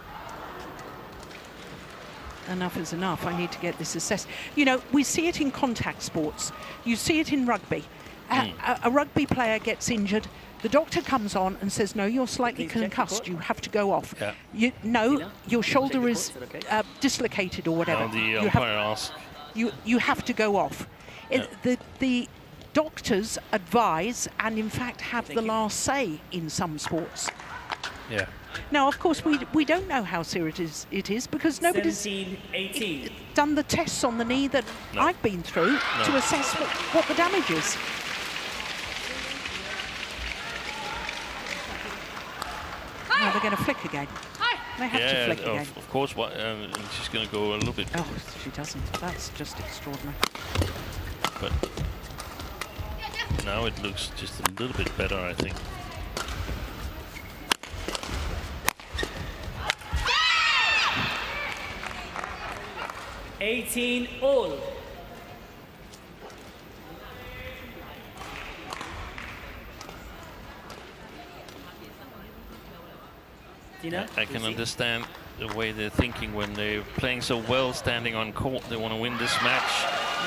enough is enough. I need to get this assessed. You know, we see it in contact sports. You see it in rugby. A rugby player gets injured. The doctor comes on and says, no, you're slightly Please check the concussed. court. You have to go off. Yeah. No, Thinaah, your shoulder check the is court, is that okay? dislocated or whatever. Now the You umpire asks. you have to go off. The doctors advise and in fact have the last say in some sports. Yeah. Now, of course, we don't know how serious it is because nobody's 17-18. done the tests on the knee that No. I've been through to assess what the damage is. Now they're going to flick again. They have to flick again. Of course. And she's going to go a little bit. Oh, she doesn't. That's just extraordinary. But now it looks just a little bit better, I think. all. Thinaah, I can receive. understand the way they're thinking when they're playing so well standing on court. They want to win this match.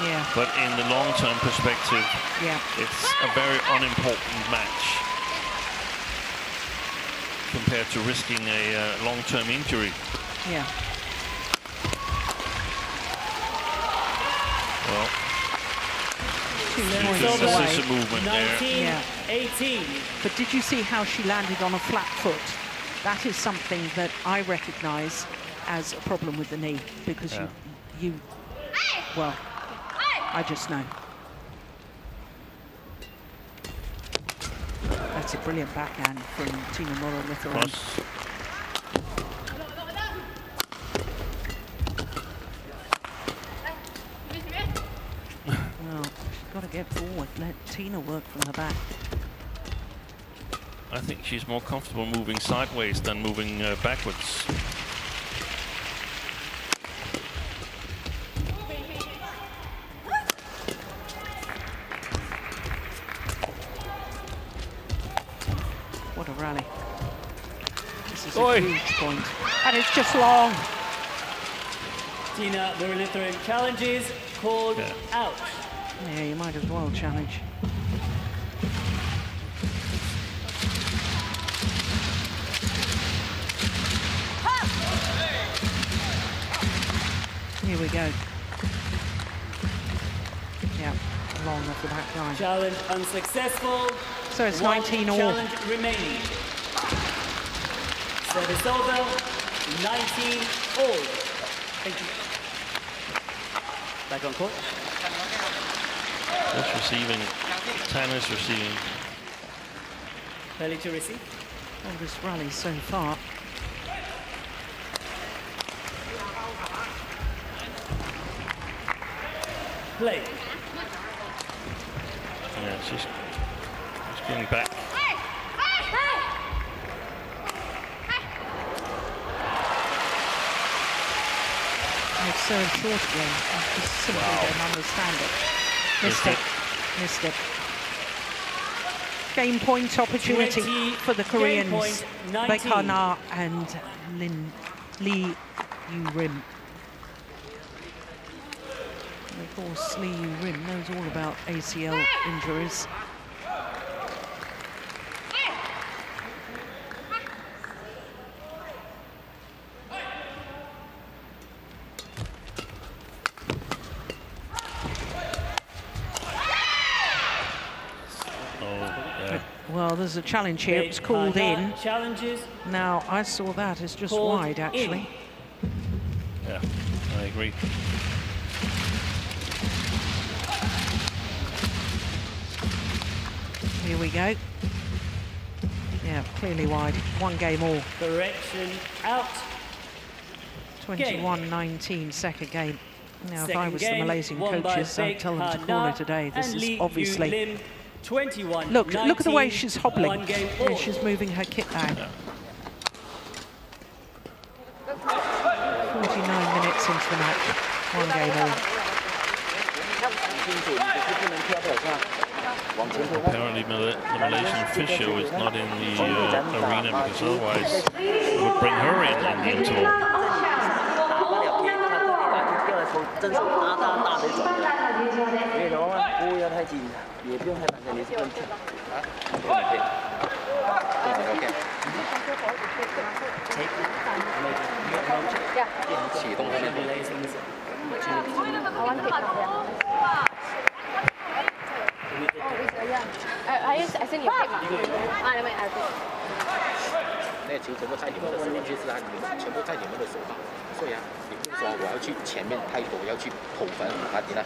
Yeah. But in the long-term perspective, Yeah. it's a very unimportant match compared to risking a long-term injury. Yeah. Well, Points away. there's a movement 19, there. 18. But did you see how she landed on a flat foot? That is something that I recognise as a problem with the knee, because well, I just know. That's a brilliant backhand from Thinaah Muller-Little. Well, she's got to get forward. Let Thinaah work from the back. I think she's more comfortable moving sideways than moving backwards. What a rally. This is a huge point. And it's just long. Thinaah Muller-Little challenges called out. Yeah, you might as well challenge. Here we go. Yeah, long off the back line. Challenge unsuccessful. So it's 19 all. Challenge remaining. Service over. 19 all. Thank you. Back on court. That's receiving. Thinaah's receiving. Early to receive. All this rally so far. Play. Yeah, she's going back. It's so short again. I just simply don't understand it. Missed it. Game point opportunity for the Koreans. Baek and Lee Yu-rim. Of course, Lee Yu-rim knows all about ACL injuries. Well, there's a challenge here. It's called in. Challenges. Now, I saw that as just wide, actually. Yeah, I agree. Here we go. Yeah, clearly wide. One game all. Correction out. 21-19, second game. Now, if I was the Malaysian coaches, I'd tell them to call it a day. This is obviously... 21, look at the 19, way she's hobbling. Yeah, she's moving her kit bag. 49 minutes into the match. One game all. Apparently the Malaysian official is not in the arena, because otherwise it would bring her in the interval. I send you a paper. 那球全部在你们的手，尤其是你们全部在你们的手上，所以你不是说我要去前面太多，要去投分你呢？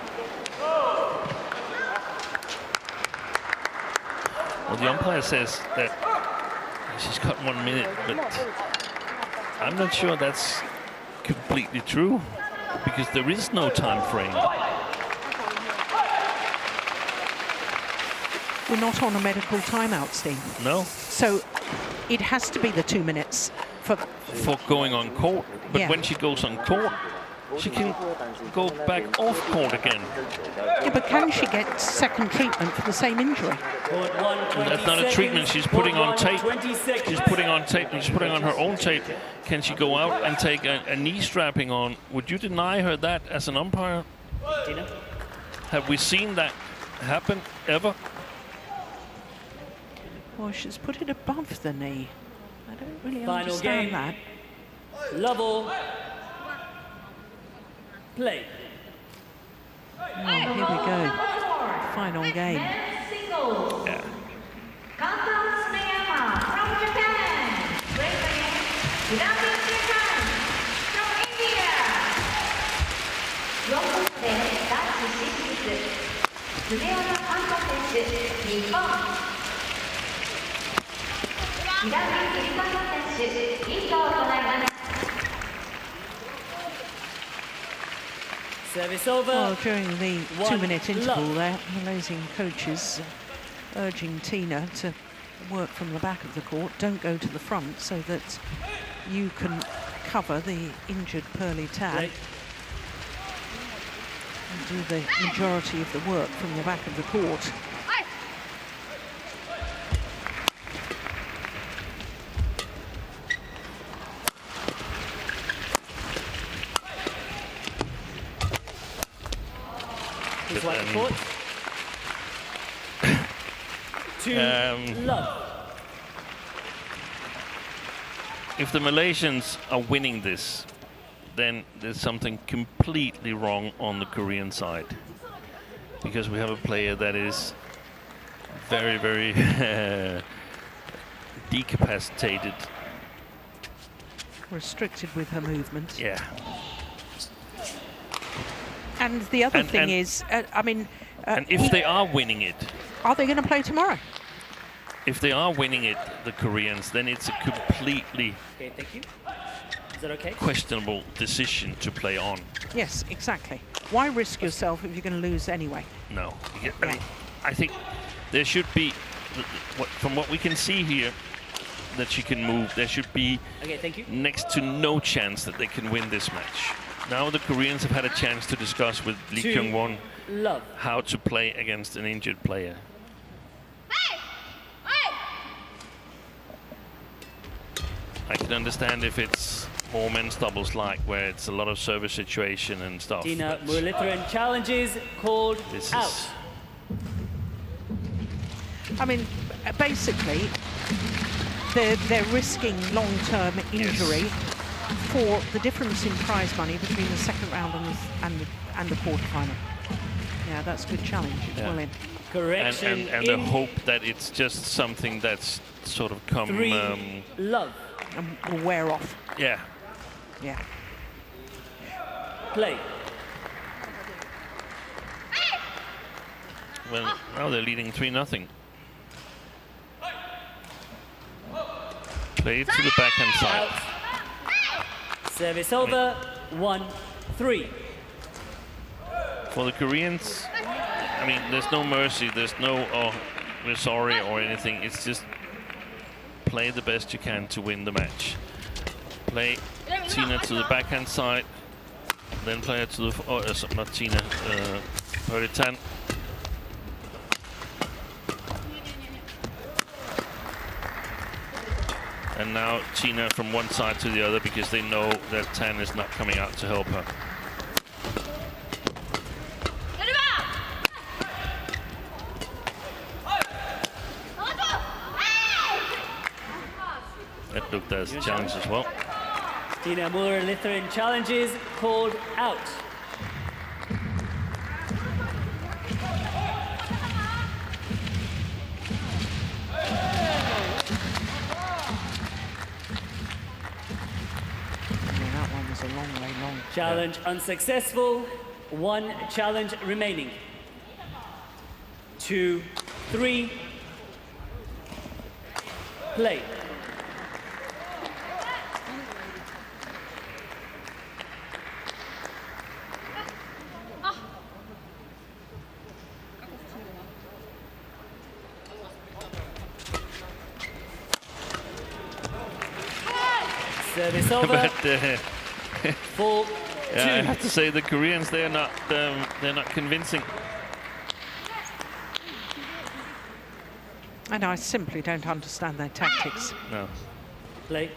Well, the umpire says that she's got 1 minute, but I'm not sure that's completely true, because there is no time frame. We're not on a medical timeout, Steve. No. So it has to be the 2 minutes for going on court. But when she goes on court, she can go back off court again. Yeah, but can she get second treatment for the same injury? Well, that's not a treatment. She's putting on tape. She's putting on tape. She's putting on her own tape. Can she go out and take a knee strapping on? Would you deny her that as an umpire? Have we seen that happen ever? Well, she's put it above the knee. I don't really Final understand game. that. Level. Play. Here we go. Final game. Yeah. From Japan. Race against Badminton from India. 4コートで男子シングルス常山幹太選手、日本。左切り替え選手、インドを行います。Service over. Well, during the 2-minute interval there, Malaysian coaches urging Thinaah to work from the back of the court, don't go to the front, so that you can cover the injured Pearly Tan and do the majority of the work from the back of the court. He's white court. To love. If the Malaysians are winning this, then there's something completely wrong on the Korean side, because we have a player that is very, very decapacitated. Restricted with her movement. Yeah. And the other thing is, I mean... and if they are winning it... Are they going to play tomorrow? If they are winning it, the Koreans, then it's a completely Okay, thank you. Is that okay? questionable decision to play on. Yes, exactly. Why risk yourself if you're going to lose anyway? No. I mean, I think there should be, from what we can see here, that she can move. There should be next to no chance that they can win this match. Now the Koreans have had a chance to discuss with Lee Kyung-won how to play against an injured player. I can understand if it's more men's doubles like, where it's a lot of service situation and stuff. Thinaah Murullithran challenges called out. I mean, basically, they're risking long-term injury for the difference in prize money between the second round and the quarterfinal. Yeah, that's a good challenge. It's well in. Correction. And the hope that it's just something that's sort of come... love. And will wear off. Yeah. Yeah. Play. Well, now they're leading 3-0. Play to the backhand side. Out. Service over. 1-3. For the Koreans, I mean, there's no mercy. There's no, oh, we're sorry or anything. It's just play the best you can to win the match. Play Thinaah to the backhand side, then play it to the, not Thinaah, Pearly Tan. And now Thinaah from one side to the other, because they know that Tan is not coming out to help her. That looked as a challenge as well. Thinaah Murullithran challenges called out. That one was a long way long. Challenge unsuccessful. 1 challenge remaining. 2-3. Play. Service over. But, 4-2. yeah, I have to say the Koreans, they're not convincing. And I simply don't understand their tactics. No. Play.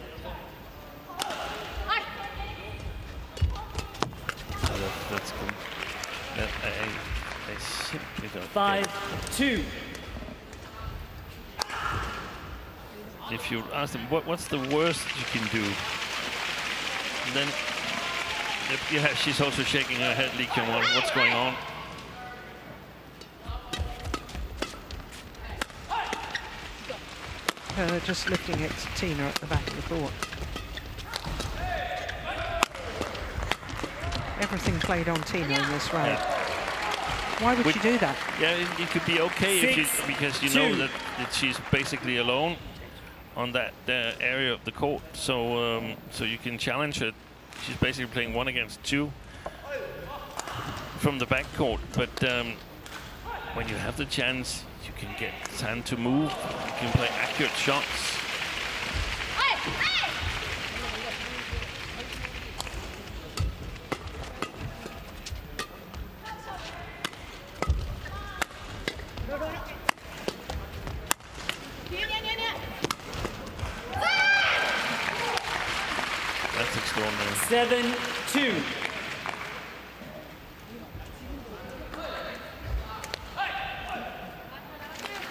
That's good. I simply don't. 5-2. If you ask them what's the worst you can do, then yeah, she's also shaking her head, Lee Kyung-won. What's going on? her just lifting it to Thinaah at the back of the court. Everything played on Thinaah in this round. Why would she do that? Yeah, it could be okay if because you know that she's basically alone on that area of the court, so so you can challenge her. She's basically playing 1 against 2 from the back court, but when you have the chance, you can get Tan to move. You can play accurate shots. That's extraordinary. 7-2.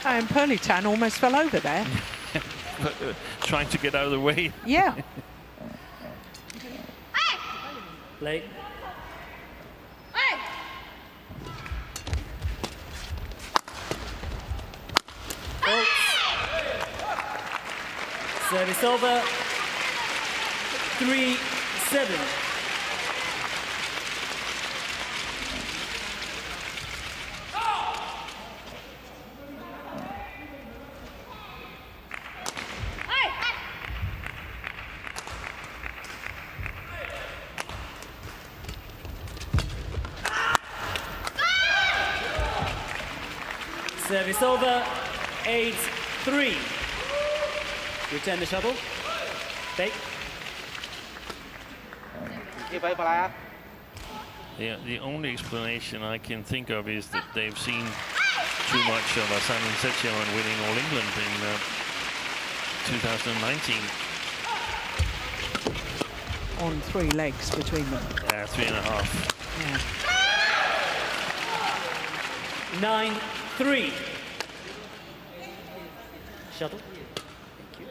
And Tan almost fell over there. Trying to get out of the way. Yeah. Late. Service over. 3-7. Service over, 8-3. Return the shuttle. Baek. Yeah, the only explanation I can think of is that they've seen too much of Simon Setchion winning All England in 2019. On 3 legs between them. Yeah, 3.5. Yeah. 9-3. Shuttle. Thank you.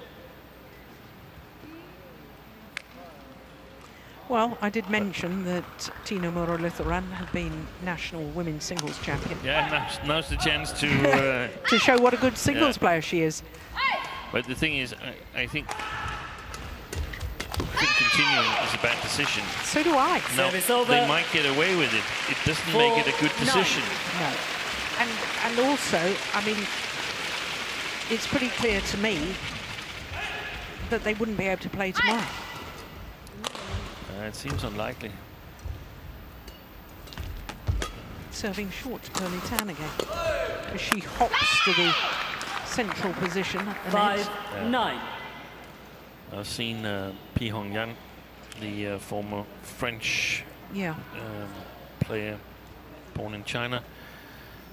Well, I did mention that Thinaah Muralitharan had been national women's singles champion. Yeah, now's the chance to to show what a good singles player she is. But the thing is, I think continuing is a bad decision. So do I. No, they might get away with it. It doesn't make it a good decision. No. And also, I mean, it's pretty clear to me that they wouldn't be able to play tomorrow. It seems unlikely. Serving short to Tan again. As she hops to the central position at the net. 5-9. I've seen Pi Hongyan, the former French player born in China,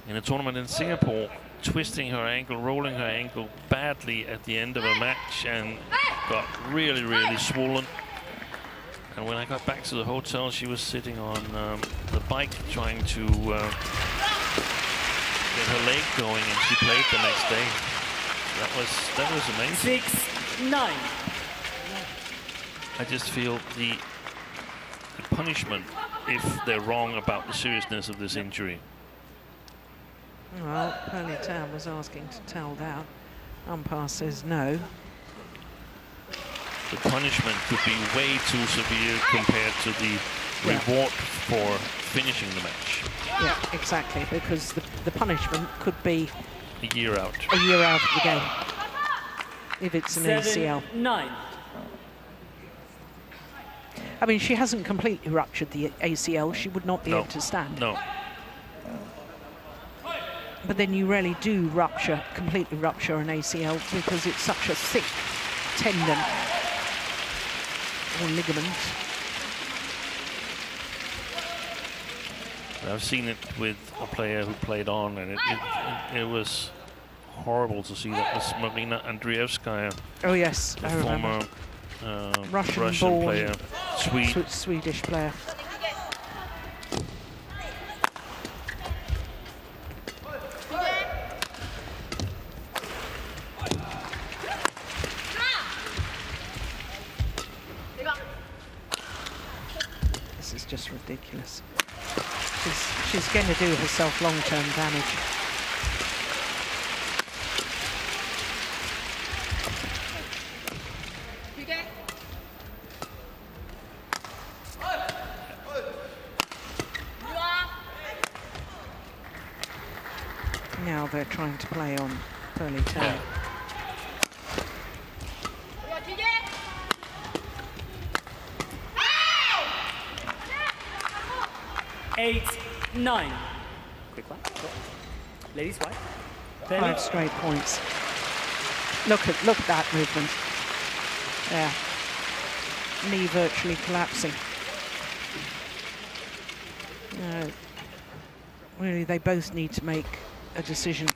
in a tournament in Singapore, twisting her ankle, rolling her ankle badly at the end of a match, and got really, really swollen. And when I got back to the hotel, she was sitting on the bike trying to get her leg going, and she played the next day. That was amazing. 6-9. I just feel the punishment if they're wrong about the seriousness of this injury. Well, Tan was asking to tell down. Umpire says no. The punishment could be way too severe compared to the reward for finishing the match. Yeah, exactly, because the punishment could be a year out. A year out of the game. If it's an ACL. 7-9. I mean, she hasn't completely ruptured the ACL. She would not be able to stand. No. But then you really do completely rupture an ACL because it's such a thick tendon or ligament. I've seen it with a player who played on, and it was horrible to see. That was Marina Andreevskaya. Oh yes, the I remember. Former Russian player, Swedish player. This is just ridiculous. She's going to do herself long-term damage. Now they're trying to play on Pearly Tan. 8-9. Quick one. Ladies, white. 5 straight points. Look at that movement. Yeah. Knee virtually collapsing. Really, they both need to make a decision,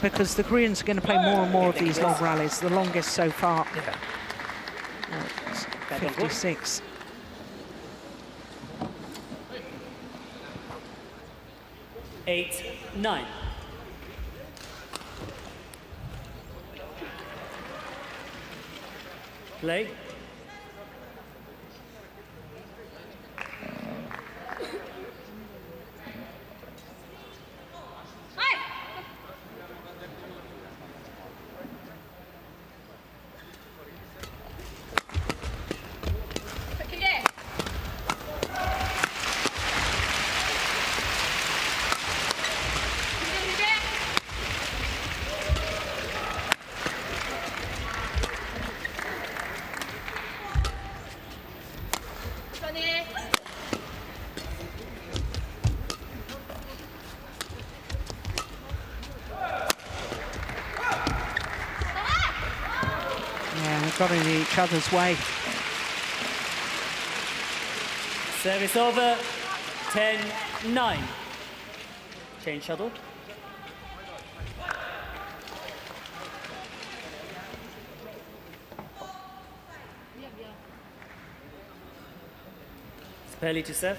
because the Koreans are going to play more and more of these long rallies. The longest so far. 56. 8-9. Play. Got in each other's way. Service over. 10-9. Change shuttle. Spelly to serve.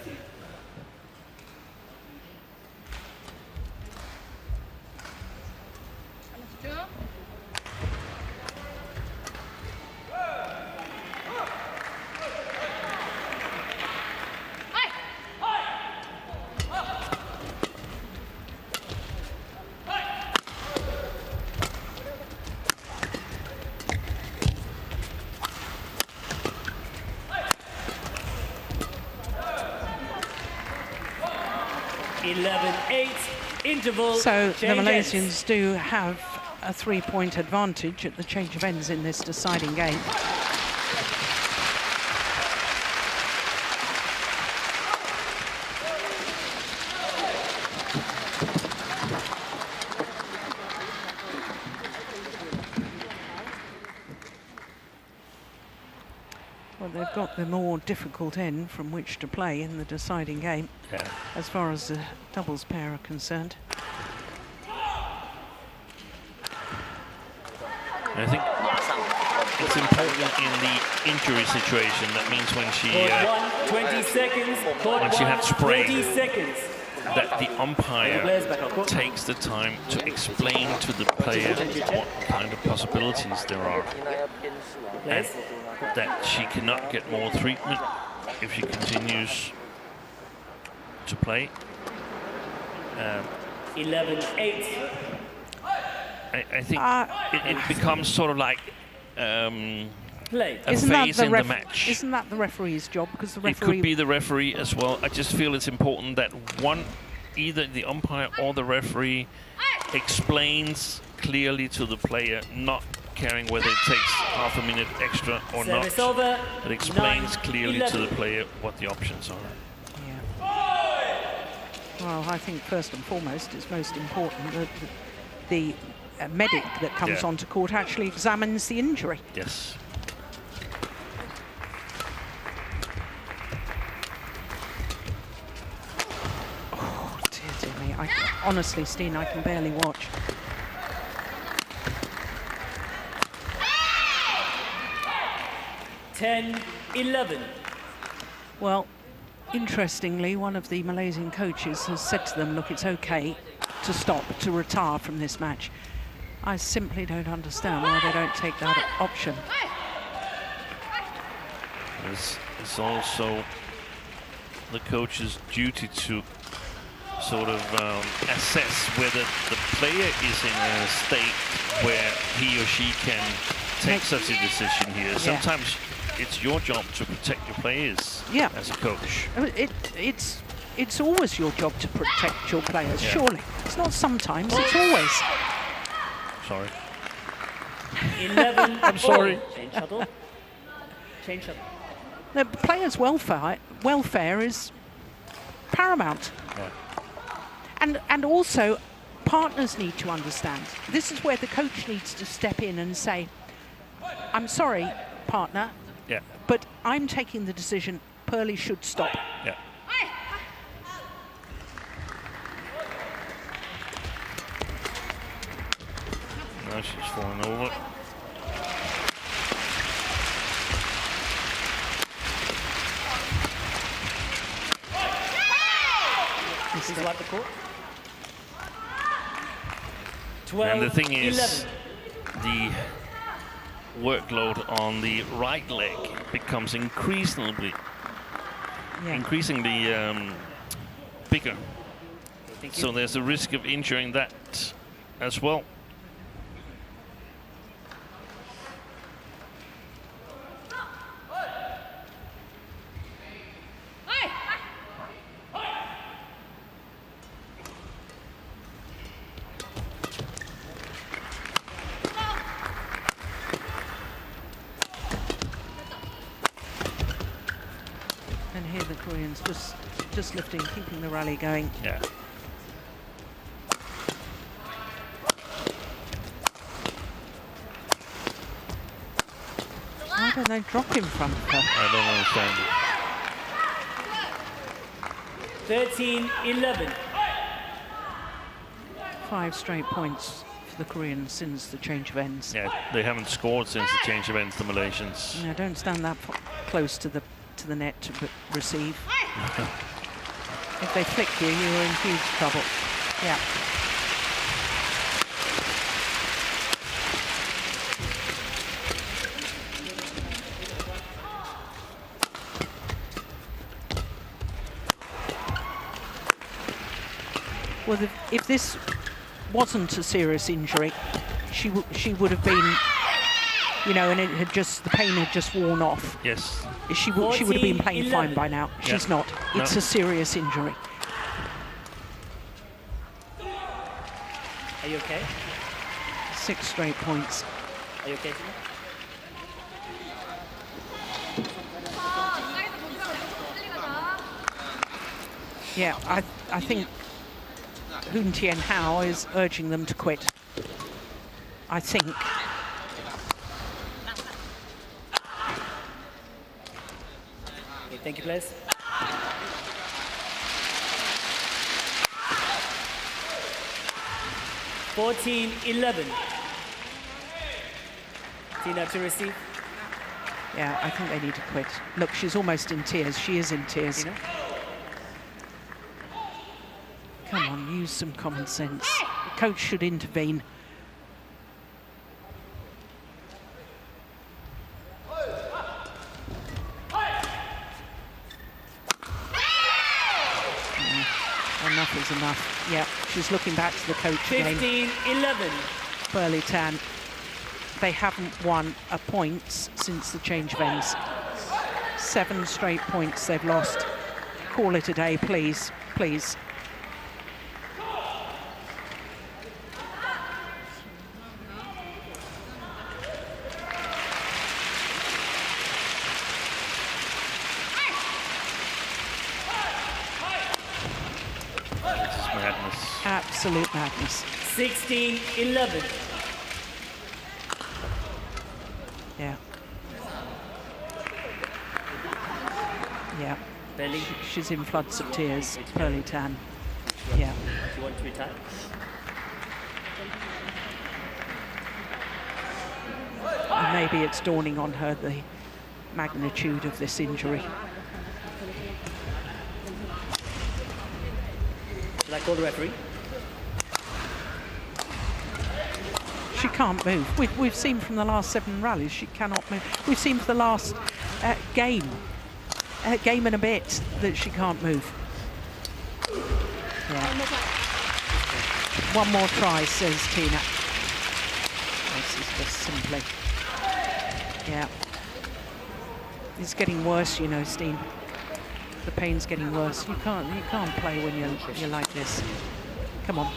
Interval. So the Malaysians do have a 3-point advantage at the change of ends in this deciding game. Well, they've got the more difficult end from which to play in the deciding game, as far as the doubles pair are concerned. I think it's important in the injury situation. That means when she 20 seconds. When she had spray, 20 seconds. that the umpire takes the time to explain to the player what kind of possibilities there are, and that she cannot get more treatment if she continues to play. 11-8. I think it becomes sort of like a Isn't phase in the match. Isn't that the referee's job? Because the referee... It could be the referee as well. I just feel it's important that either the umpire or the referee explains clearly to the player, not caring whether it takes half a minute extra or not. It explains clearly to the player what the options are. Well, I think first and foremost it's most important that the medic that comes onto court actually examines the injury. Yes. Oh, dear me. Honestly, Steen, I can barely watch. (10-11). Well, interestingly, one of the Malaysian coaches has said to them, look, it's okay to stop, to retire from this match. I simply don't understand why they don't take that option. It's also the coach's duty to sort of assess whether the player is in a state where he or she can take such a decision here. Sometimes it's your job to protect your players as a coach. It's it's always your job to protect your players, Yeah. surely. It's not sometimes, it's always. Sorry. 11. I'm sorry. Change shuttle. Change shuttle. The players' welfare is paramount. Yeah. And also, partners need to understand. This is where the coach needs to step in and say, I'm sorry, partner, Yeah. but I'm taking the decision, Pearlie should stop. Yeah. Now she's falling over. This is like the court. 12, And the thing is, 11. the workload on the right leg becomes increasingly bigger. So there's a risk of injuring that as well. And here the Koreans just lifting, keeping the rally going. Yeah. Why don't they drop in front of her? I don't understand. 13-11. 5 straight points for the Koreans since the change of ends. Yeah, they haven't scored since the change of ends, the Malaysians. Yeah, don't stand that close to the net to receive. If they flick you, you're in huge trouble. Yeah. Well, if this wasn't a serious injury, she would have been, you know, and it had just, the pain had just worn off. Yes. She would have been playing fine by now. She's not. It's No. a serious injury. Are you okay? 6 straight points. Are you okay, Thinaah? Yeah, I think Hoon Tien Hao is urging them to quit. I think. Okay, thank you, players. (14-11). Thinaah to receive. Yeah, I think they need to quit. Look, she's almost in tears. She is in tears. Thinaah. Come on, use some common sense. The coach should intervene. Enough is enough. Yeah, she's looking back to the coach again. 15-11. Pearlie Tan. They haven't won a point since the change of ends. 7 straight points they've lost. Call it a day, please, please. Absolute madness. 16-11. Yeah. Yeah. Belly. She's in floods of tears, Pearlie Tan. Yeah. Do you want to retire? And maybe it's dawning on her the magnitude of this injury. Should I call the referee? She can't move. We've seen from the last 7 rallies she cannot move. We've seen for the last game and a bit that she can't move. Yeah. One more try, says Thinaah. This is just simply, yeah. It's getting worse, you know, Steen. The pain's getting worse. You can't play when you're like this. Come on.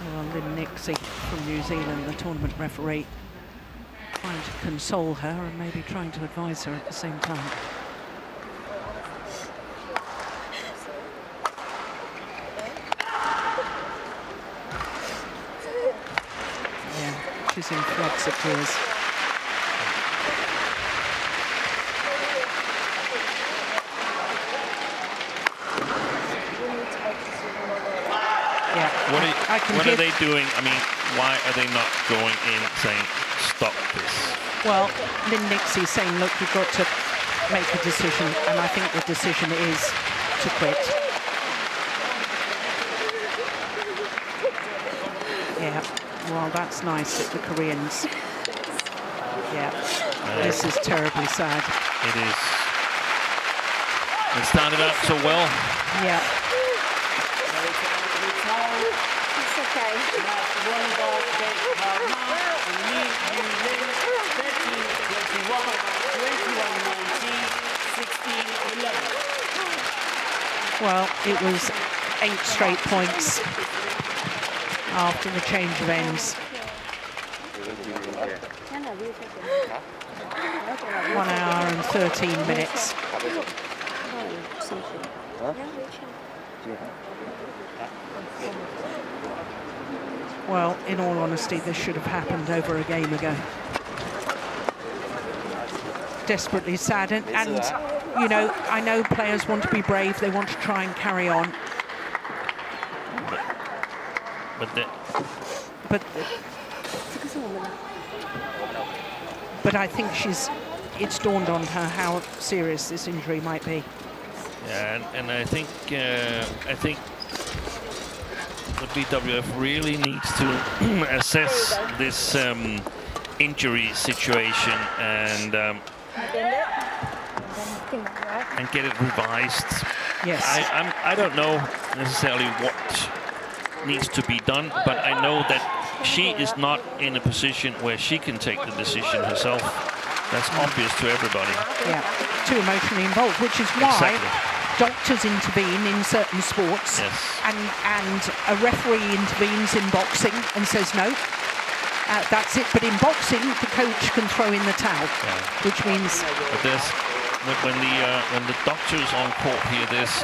Well, Lynn Nixie from New Zealand, the tournament referee, trying to console her and maybe trying to advise her at the same time. Yeah, she's in floods of tears. What are they doing? I mean, why are they not going in saying, stop this? Well, Lynn Nixie's saying, look, you've got to make a decision, and I think the decision is to quit. Yeah, well, that's nice that the Koreans... Yeah, this is terribly sad. It is. It started out so well. Yeah. It's okay. Well, it was 8 straight points after the change of ends. 1 hour and 13 minutes. Well, in all honesty, this should have happened over a game ago. Desperately sad, and you know, I know players want to be brave, they want to try and carry on. But I think it's dawned on her how serious this injury might be. Yeah, and I think the BWF really needs to assess this injury situation and get it revised. Yes. I don't know necessarily what needs to be done, but I know that she is not in a position where she can take the decision herself. That's obvious to everybody. Yeah, too emotionally involved, which is why doctors intervene in certain sports, and a referee intervenes in boxing and says no, that's it. But in boxing, the coach can throw in the towel, which means. But when the doctor's on court here, there's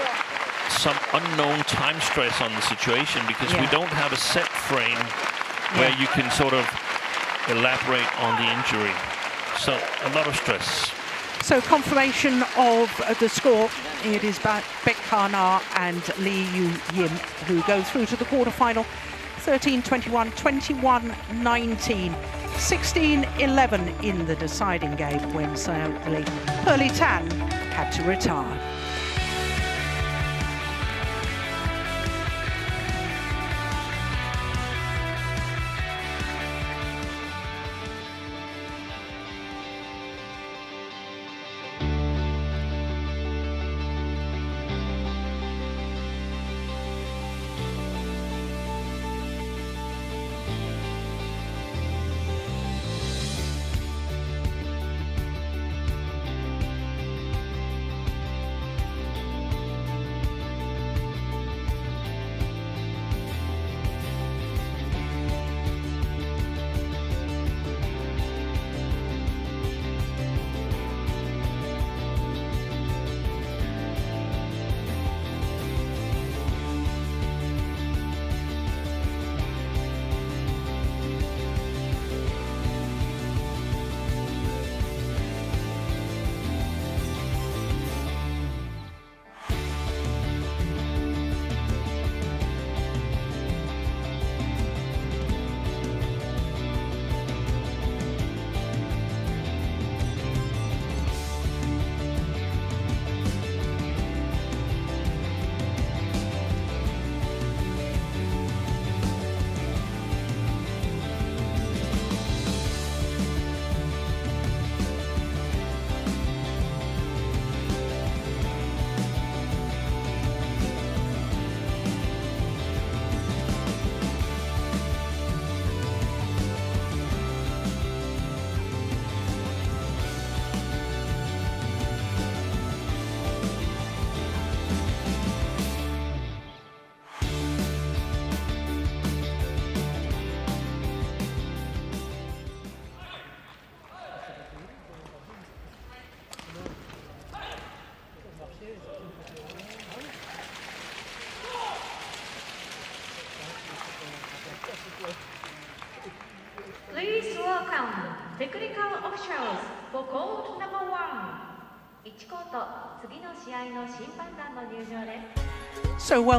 some unknown time stress on the situation because we don't have a set frame where you can sort of elaborate on the injury. So a lot of stress. So confirmation of the score. It is Baek and Lee Yu Yim who go through to the quarterfinal. 13-21, 21-19, 16-11 in the deciding game when sadly Pearly Tan had to retire. welcome technical officials for court number 1. 1コート、次の試合の審判団の入場です。So well